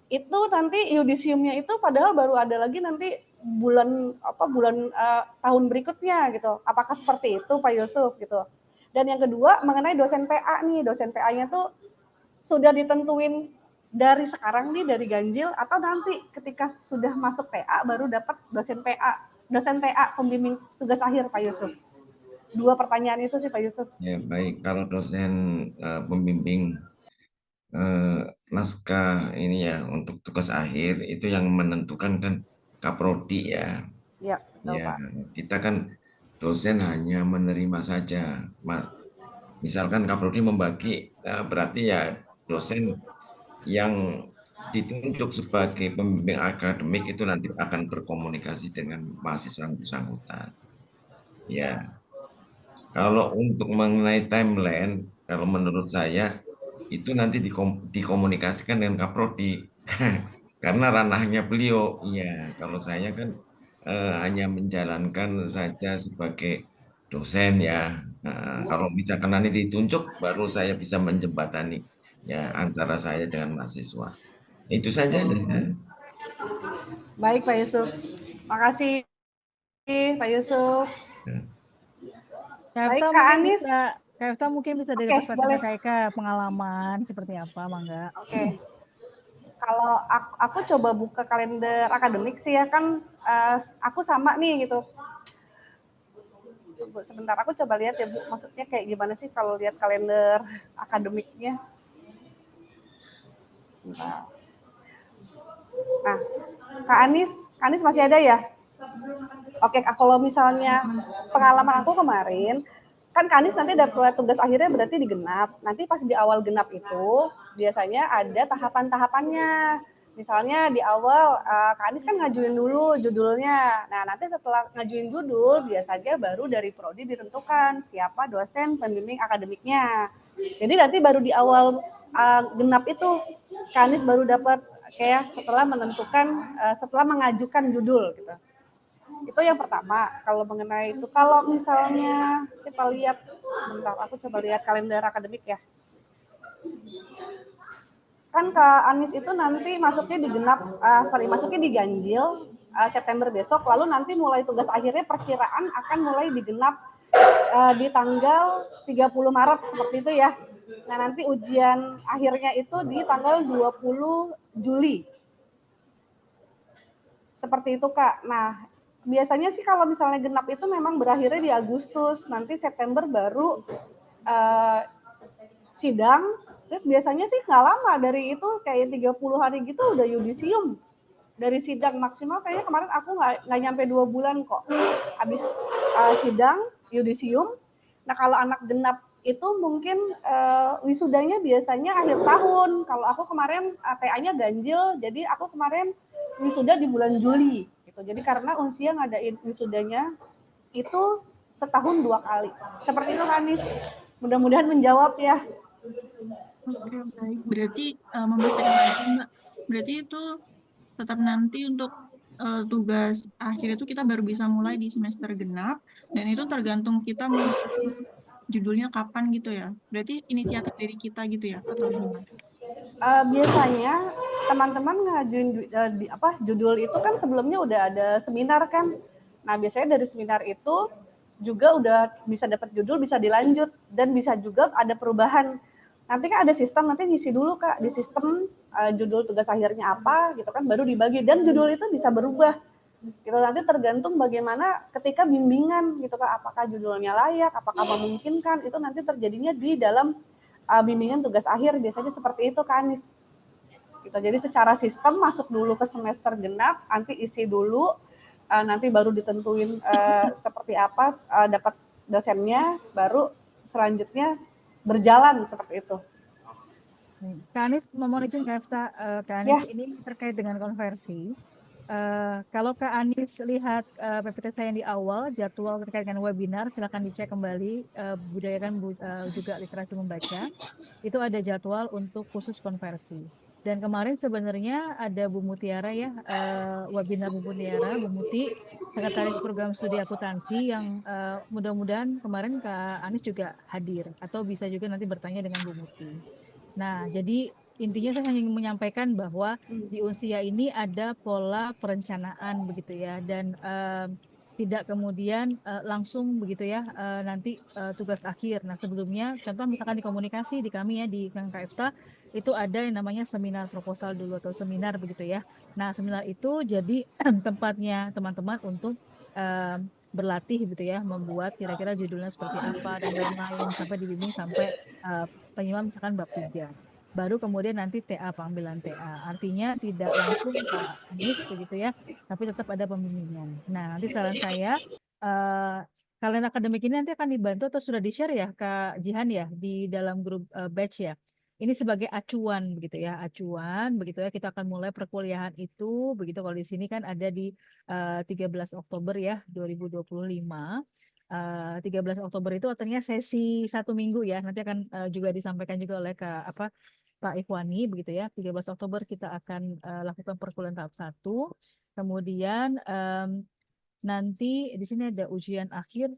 Speaker 1: Itu nanti yudisiumnya itu padahal baru ada lagi nanti bulan tahun berikutnya gitu. Apakah seperti itu Pak Yusuf gitu. Dan yang kedua mengenai dosen PA nih, dosen PA-nya tuh sudah ditentuin dari sekarang nih dari ganjil atau nanti ketika sudah masuk PA baru dapat dosen PA pembimbing tugas akhir Pak Yusuf. 2 pertanyaan itu sih Pak Yusuf.
Speaker 2: Ya, baik. Kalau dosen pembimbing naskah ini ya untuk tugas akhir itu yang menentukan kan Kaprodi ya.
Speaker 1: Ya, betul,
Speaker 2: Ya,
Speaker 1: Pak.
Speaker 2: kita kan dosen hanya menerima saja. Misalkan Kaprodi membagi, berarti ya dosen yang ditunjuk sebagai pembimbing akademik itu nanti akan berkomunikasi dengan mahasiswa yang bersangkutan. Ya, kalau untuk mengenai timeline, kalau menurut saya itu nanti dikomunikasikan dengan Kaprodi karena ranahnya beliau. Iya, kalau saya kan hanya menjalankan saja sebagai dosen ya. Nah, kalau misalkan nanti ditunjuk, baru saya bisa menjembatani ya antara saya dengan mahasiswa. Itu saja dari saya.
Speaker 1: Baik Pak Yusuf. Makasih Pak Yusuf.
Speaker 5: Kak
Speaker 1: Baik
Speaker 5: Efta
Speaker 1: Kak
Speaker 5: mungkin
Speaker 1: Anis.
Speaker 5: bisa Kak Efta mungkin bisa dari
Speaker 1: Oke,
Speaker 5: perspektif
Speaker 1: boleh.
Speaker 5: Kak Eka, pengalaman seperti apa, Mangga?
Speaker 1: Oke. Kalau aku coba buka kalender akademik sih ya kan aku sama nih gitu. Bu, sebentar aku coba lihat ya Bu, maksudnya kayak gimana sih kalau lihat kalender akademiknya. Sebentar. Nah, Kak Anis masih ada ya? Oke, kalau misalnya pengalaman aku kemarin, kan Kak Anis nanti dapat tugas akhirnya berarti di genap. Nanti pas di awal genap itu biasanya ada tahapan-tahapannya. Misalnya di awal Kak Anies kan ngajuin dulu judulnya. Nah, nanti setelah ngajuin judul, biasanya baru dari prodi ditentukan siapa dosen pembimbing akademiknya. Jadi nanti baru di awal genap itu Kak Anies baru dapat kayak setelah menentukan, setelah mengajukan judul gitu. Itu yang pertama, kalau mengenai itu. Kalau misalnya kita lihat, sebentar aku coba lihat kalender akademik ya. Kan Kak Anies itu nanti masuknya di genap, masuknya di ganjil September besok, lalu nanti mulai tugas akhirnya perkiraan akan mulai di genap di tanggal 30 Maret seperti itu ya. Nah, nanti ujian akhirnya itu di tanggal 20 Juli. Seperti itu, Kak. Nah, biasanya sih kalau misalnya genap itu memang berakhirnya di Agustus, nanti September baru sidang. Terus biasanya sih nggak lama dari itu, kayak 30 hari gitu udah yudisium. Dari sidang maksimal kayaknya kemarin aku nggak nyampe 2 bulan kok. Habis sidang, yudisium. Nah, kalau anak genap itu mungkin wisudanya biasanya akhir tahun. Kalau aku kemarin TA-nya ganjil, jadi aku kemarin wisuda di bulan Juli. Gitu. Jadi karena Unsia ngadain wisudanya itu setahun 2 kali. Seperti itu, Anis. Mudah-mudahan menjawab ya.
Speaker 7: Oke, baik. Berarti mempertegas lagi, Mbak. Berarti itu tetap nanti untuk tugas akhir itu kita baru bisa mulai di semester genap, dan itu tergantung kita mengisi judulnya kapan gitu ya. Berarti inisiatif dari kita gitu ya, atau gimana?
Speaker 1: Biasanya teman-teman ngajuin judul itu kan sebelumnya udah ada seminar kan. Nah, biasanya dari seminar itu juga udah bisa dapat judul, bisa dilanjut, dan bisa juga ada perubahan. Nanti kan ada sistem, nanti ngisi dulu Kak di sistem judul tugas akhirnya apa gitu kan, baru dibagi, dan judul itu bisa berubah. Gitu, nanti tergantung bagaimana ketika bimbingan gitu Kak, apakah judulnya layak, apakah memungkinkan, itu nanti terjadinya di dalam bimbingan tugas akhir, biasanya seperti itu Kak Anies. Gitu. Jadi secara sistem masuk dulu ke semester genap, nanti isi dulu, nanti baru ditentuin seperti apa, dapat dosennya, baru selanjutnya berjalan seperti itu.
Speaker 5: Kak Anies, mohon izin Kak Anies, ini terkait dengan konversi. Kalau Kak Anies lihat PPT saya yang di awal, jadwal terkait dengan webinar, silakan dicek kembali, budayakan juga literasi membaca. Itu ada jadwal untuk khusus konversi. Dan kemarin sebenarnya ada Bu Mutiara ya, webinar Bu Muti, Sekretaris Program Studi Akuntansi, yang mudah-mudahan kemarin Kak Anies juga hadir, atau bisa juga nanti bertanya dengan Bu Muti. Nah, jadi intinya saya hanya ingin menyampaikan bahwa di Unsia ini ada pola perencanaan begitu ya, dan tidak kemudian langsung begitu ya nanti tugas akhir. Nah, sebelumnya contoh misalkan di komunikasi di kami ya di KFTA itu ada yang namanya seminar proposal dulu atau seminar begitu ya. Nah, seminar itu jadi tempatnya teman-teman untuk berlatih gitu ya, membuat kira-kira judulnya seperti apa dan lain-lain, sampai dibimbing sampai penyimak misalkan bab 3. Baru kemudian nanti TA, pengambilan TA. Artinya tidak langsung Kak Anies begitu ya, tapi tetap ada pembimbingan. Nah, nanti saran saya kalian akademik ini nanti akan dibantu atau sudah di-share ya Kak Jihan ya di dalam grup batch ya. Ini sebagai acuan begitu ya, acuan begitu ya, kita akan mulai perkuliahan itu begitu. Kalau di sini kan ada di 13 Oktober ya 2025. 13 Oktober itu artinya sesi 1 minggu ya. Nanti akan juga disampaikan juga oleh Pak Ikhwani begitu ya. 13 Oktober kita akan lakukan perkuliahan tahap 1. Kemudian nanti di sini ada ujian akhir,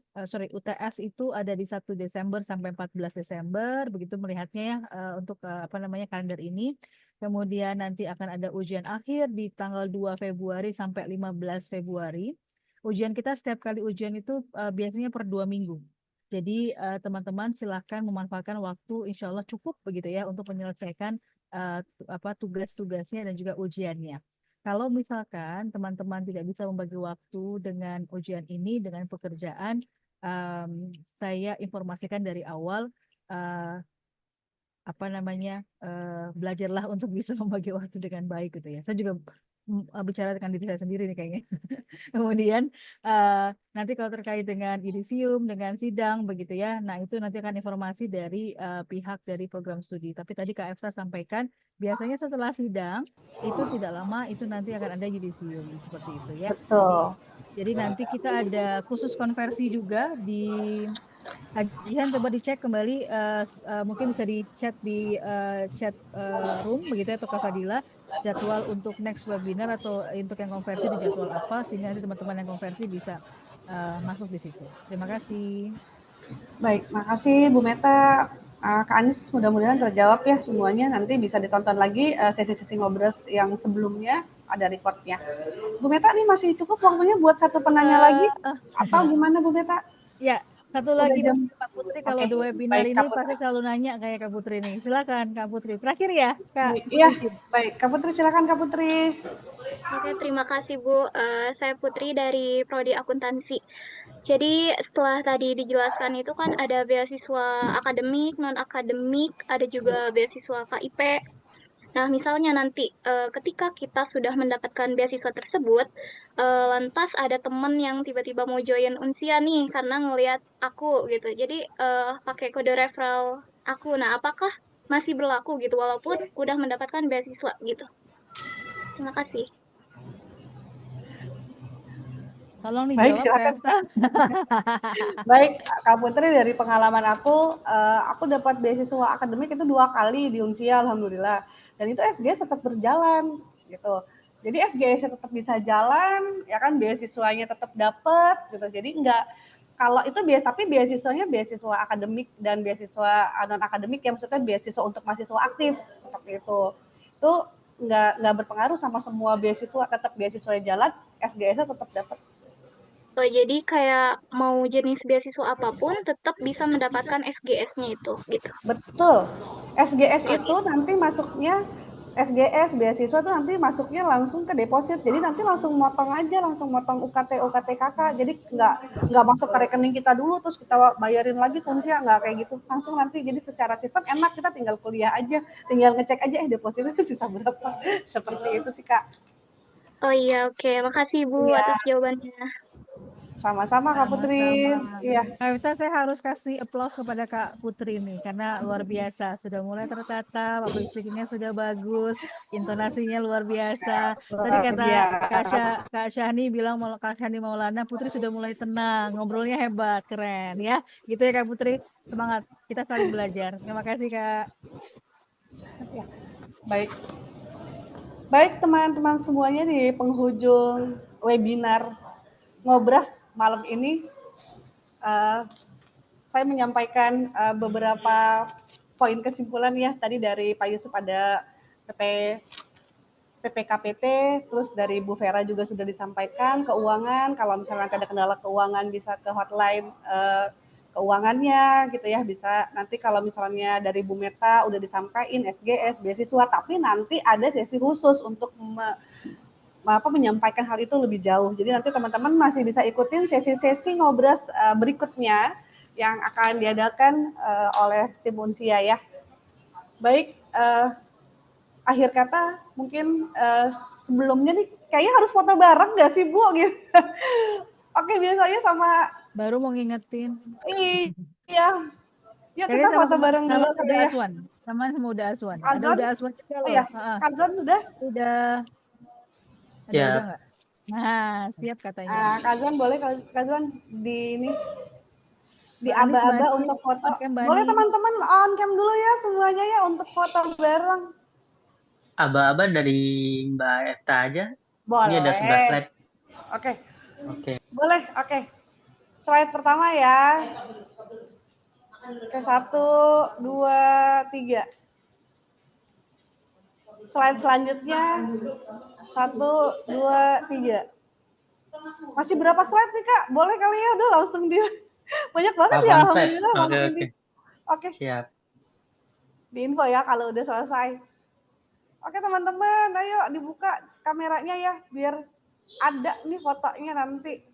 Speaker 5: UTS itu ada di 1 Desember sampai 14 Desember, begitu melihatnya ya untuk kalender ini. Kemudian nanti akan ada ujian akhir di tanggal 2 Februari sampai 15 Februari. Ujian kita setiap kali ujian itu biasanya per 2 minggu. Jadi teman-teman silahkan memanfaatkan waktu, insya Allah cukup begitu ya untuk menyelesaikan tugas-tugasnya dan juga ujiannya. Kalau misalkan teman-teman tidak bisa membagi waktu dengan ujian ini, dengan pekerjaan, saya informasikan dari awal, belajarlah untuk bisa membagi waktu dengan baik gitu ya. Saya juga bicara dengan diri saya sendiri nih kayaknya. Kemudian nanti kalau terkait dengan yudisium, dengan sidang begitu ya, nah itu nanti akan informasi dari pihak dari program studi. Tapi tadi Kak Efsa sampaikan, biasanya setelah sidang itu tidak lama itu nanti akan ada yudisium seperti itu ya.
Speaker 1: Betul.
Speaker 5: Jadi nanti kita ada khusus konversi juga di kajian, coba dicek kembali, mungkin bisa di chat di chat room begitu ya, atau Kak Fadila, jadwal untuk next webinar atau untuk yang konversi di jadwal apa, sehingga nanti teman-teman yang konversi bisa masuk di situ. Terima kasih.
Speaker 1: Baik, makasih Bu Meta. Kak Anies, mudah-mudahan terjawab ya semuanya. Nanti bisa ditonton lagi sesi-sesi ngobrol yang sebelumnya, ada recordnya. Bu Meta, ini masih cukup waktunya buat satu penanya lagi? Atau gimana Bu Meta?
Speaker 5: Ya, satu
Speaker 1: Udah
Speaker 5: lagi
Speaker 1: jam.
Speaker 5: Pak Putri, kalau
Speaker 1: Oke,
Speaker 5: di webinar
Speaker 1: baik
Speaker 5: ini
Speaker 1: Kak
Speaker 5: pasti
Speaker 1: Putri.
Speaker 5: selalu nanya kayak Kak Putri nih. Silakan Kak Putri. Terakhir ya, Kak.
Speaker 1: Iya,
Speaker 5: Izin.
Speaker 1: baik. Kak Putri, silakan Kak Putri.
Speaker 8: Oke, terima kasih Bu. Saya Putri dari Prodi Akuntansi. Jadi setelah tadi dijelaskan itu kan ada beasiswa akademik, non-akademik, ada juga beasiswa KIP. Nah, misalnya nanti ketika kita sudah mendapatkan beasiswa tersebut, lantas ada teman yang tiba-tiba mau join Unsia nih karena ngelihat aku gitu. Jadi pakai kode referral aku. Nah, apakah masih berlaku gitu walaupun udah mendapatkan beasiswa gitu? Terima kasih.
Speaker 5: Tolong
Speaker 1: Baik,
Speaker 5: dijawab
Speaker 1: silakan.
Speaker 5: Kak Efta.
Speaker 1: Baik, Kak Putri, dari pengalaman aku dapat beasiswa akademik itu 2 kali di Unsia, alhamdulillah. Dan itu SGS tetap berjalan, gitu. Jadi SGS tetap bisa jalan, ya kan, beasiswanya tetap dapat, gitu. Jadi enggak, kalau itu tapi beasiswanya beasiswa akademik dan beasiswa non akademik, yang maksudnya beasiswa untuk mahasiswa aktif seperti itu. Itu enggak berpengaruh sama semua beasiswa, tetap beasiswanya jalan, SGS-nya tetap dapat.
Speaker 8: Oh, jadi kayak mau jenis beasiswa apapun tetap bisa mendapatkan SGS-nya itu, gitu.
Speaker 1: Betul. SGS
Speaker 8: Oh,
Speaker 1: itu nanti masuknya, SGS beasiswa itu nanti masuknya langsung ke deposit. Jadi nanti langsung motong aja, langsung motong UKT KK. Jadi nggak masuk ke rekening kita dulu terus kita bayarin lagi Unsia, nggak kayak gitu. Langsung nanti, jadi secara sistem enak, kita tinggal kuliah aja, tinggal ngecek aja depositnya sisa berapa. Seperti itu sih Kak.
Speaker 8: Oh iya, oke. Makasih Bu
Speaker 1: Iya.
Speaker 8: atas jawabannya.
Speaker 1: Sama-sama Kak Putri. Iya.
Speaker 5: Kak Efta, saya harus kasih applause kepada Kak Putri nih, karena luar biasa. Sudah mulai tertata, public speaking-nya sudah bagus, intonasinya luar biasa. Tadi kata Kak Syahni bilang, Kak Syahni Maulana, Putri sudah mulai tenang, ngobrolnya hebat, keren ya. Gitu ya Kak Putri, semangat. Kita saling belajar. Terima kasih Kak.
Speaker 1: Ya. Baik teman-teman semuanya, di penghujung webinar Ngobras malam ini, saya menyampaikan beberapa poin kesimpulan ya. Tadi dari Pak Yusuf ada PPKPT, terus dari Bu Vera juga sudah disampaikan keuangan. Kalau misalnya ada kendala keuangan bisa ke hotline keuangannya gitu ya. Bisa nanti kalau misalnya dari Bu Meta udah disampaikan SGS, beasiswa, tapi nanti ada sesi khusus untuk menyampaikan hal itu lebih jauh. Jadi nanti teman-teman masih bisa ikutin sesi-sesi Ngobras berikutnya yang akan diadakan oleh tim Unsia ya. Baik, akhir kata mungkin sebelumnya nih kayaknya harus foto bareng nggak sih Bu? Gitu. Oke, biasanya sama.
Speaker 5: Baru mau ngingetin.
Speaker 1: Iya. Ya kita foto bareng dulu kali ya.
Speaker 5: Sama Uda Aswan.
Speaker 1: Ada
Speaker 5: Uda Aswan juga loh.
Speaker 1: Oh ya, Kazwan udah?
Speaker 5: Udah. Ada udah nggak? Nah, siap katanya.
Speaker 1: Kazwan boleh, Kazwan di ini, di aba-aba untuk foto. Boleh teman-teman on cam dulu ya semuanya ya untuk foto bareng.
Speaker 9: Aba-aba dari Mbak Efta aja.
Speaker 1: Boleh.
Speaker 9: Ini ada 11 slide.
Speaker 1: Oke.
Speaker 9: Boleh,
Speaker 1: oke. Slide pertama ya. Oke, 1, 2, 3. Slide selanjutnya 1, 2, 3. Masih berapa slide nih Kak? Boleh kali ya, udah langsung dia. Banyak banget ya, alhamdulillah. Oke.
Speaker 9: Siap.
Speaker 1: Diinfo ya kalau udah selesai. Oke teman-teman, ayo dibuka kameranya ya, biar ada nih fotonya nanti.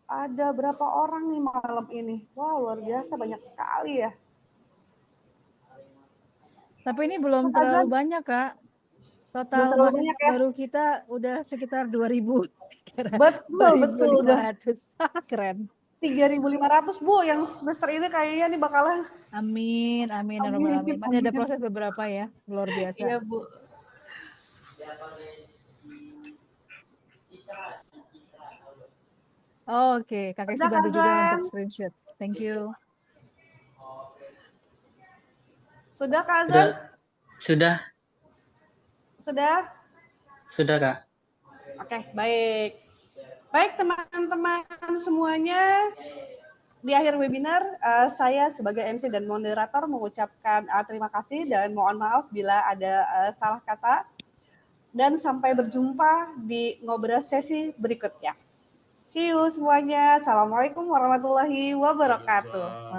Speaker 1: Ada berapa orang nih malam ini? Wow, luar biasa, banyak sekali ya.
Speaker 5: Tapi ini belum
Speaker 1: Mas Azan,
Speaker 5: terlalu banyak, Kak.
Speaker 1: belum
Speaker 5: Total
Speaker 1: terlalu banyak
Speaker 5: mahasiswa
Speaker 1: ya?
Speaker 5: baru kita udah sekitar 2.000.
Speaker 1: Betul, udah
Speaker 5: 2.500. Keren.
Speaker 1: 3.500 Bu, yang semester ini kayaknya nih bakalan.
Speaker 5: Amin, amin, ya rabbal alamin. Masih ada proses beberapa ya, luar biasa.
Speaker 1: Iya Bu.
Speaker 5: Oke, Kak Kesi
Speaker 1: Sudah,
Speaker 5: bantu juga
Speaker 1: Kazan?
Speaker 5: untuk screenshot. Thank you.
Speaker 1: Sudah Kak Azan?
Speaker 9: Sudah,
Speaker 1: Sudah?
Speaker 9: sudah Kak.
Speaker 1: Oke, baik. Baik teman-teman semuanya, di akhir webinar saya sebagai MC dan moderator mengucapkan terima kasih dan mohon maaf bila ada salah kata. Dan sampai berjumpa di ngobrol sesi berikutnya. See you semuanya. Assalamualaikum warahmatullahi wabarakatuh.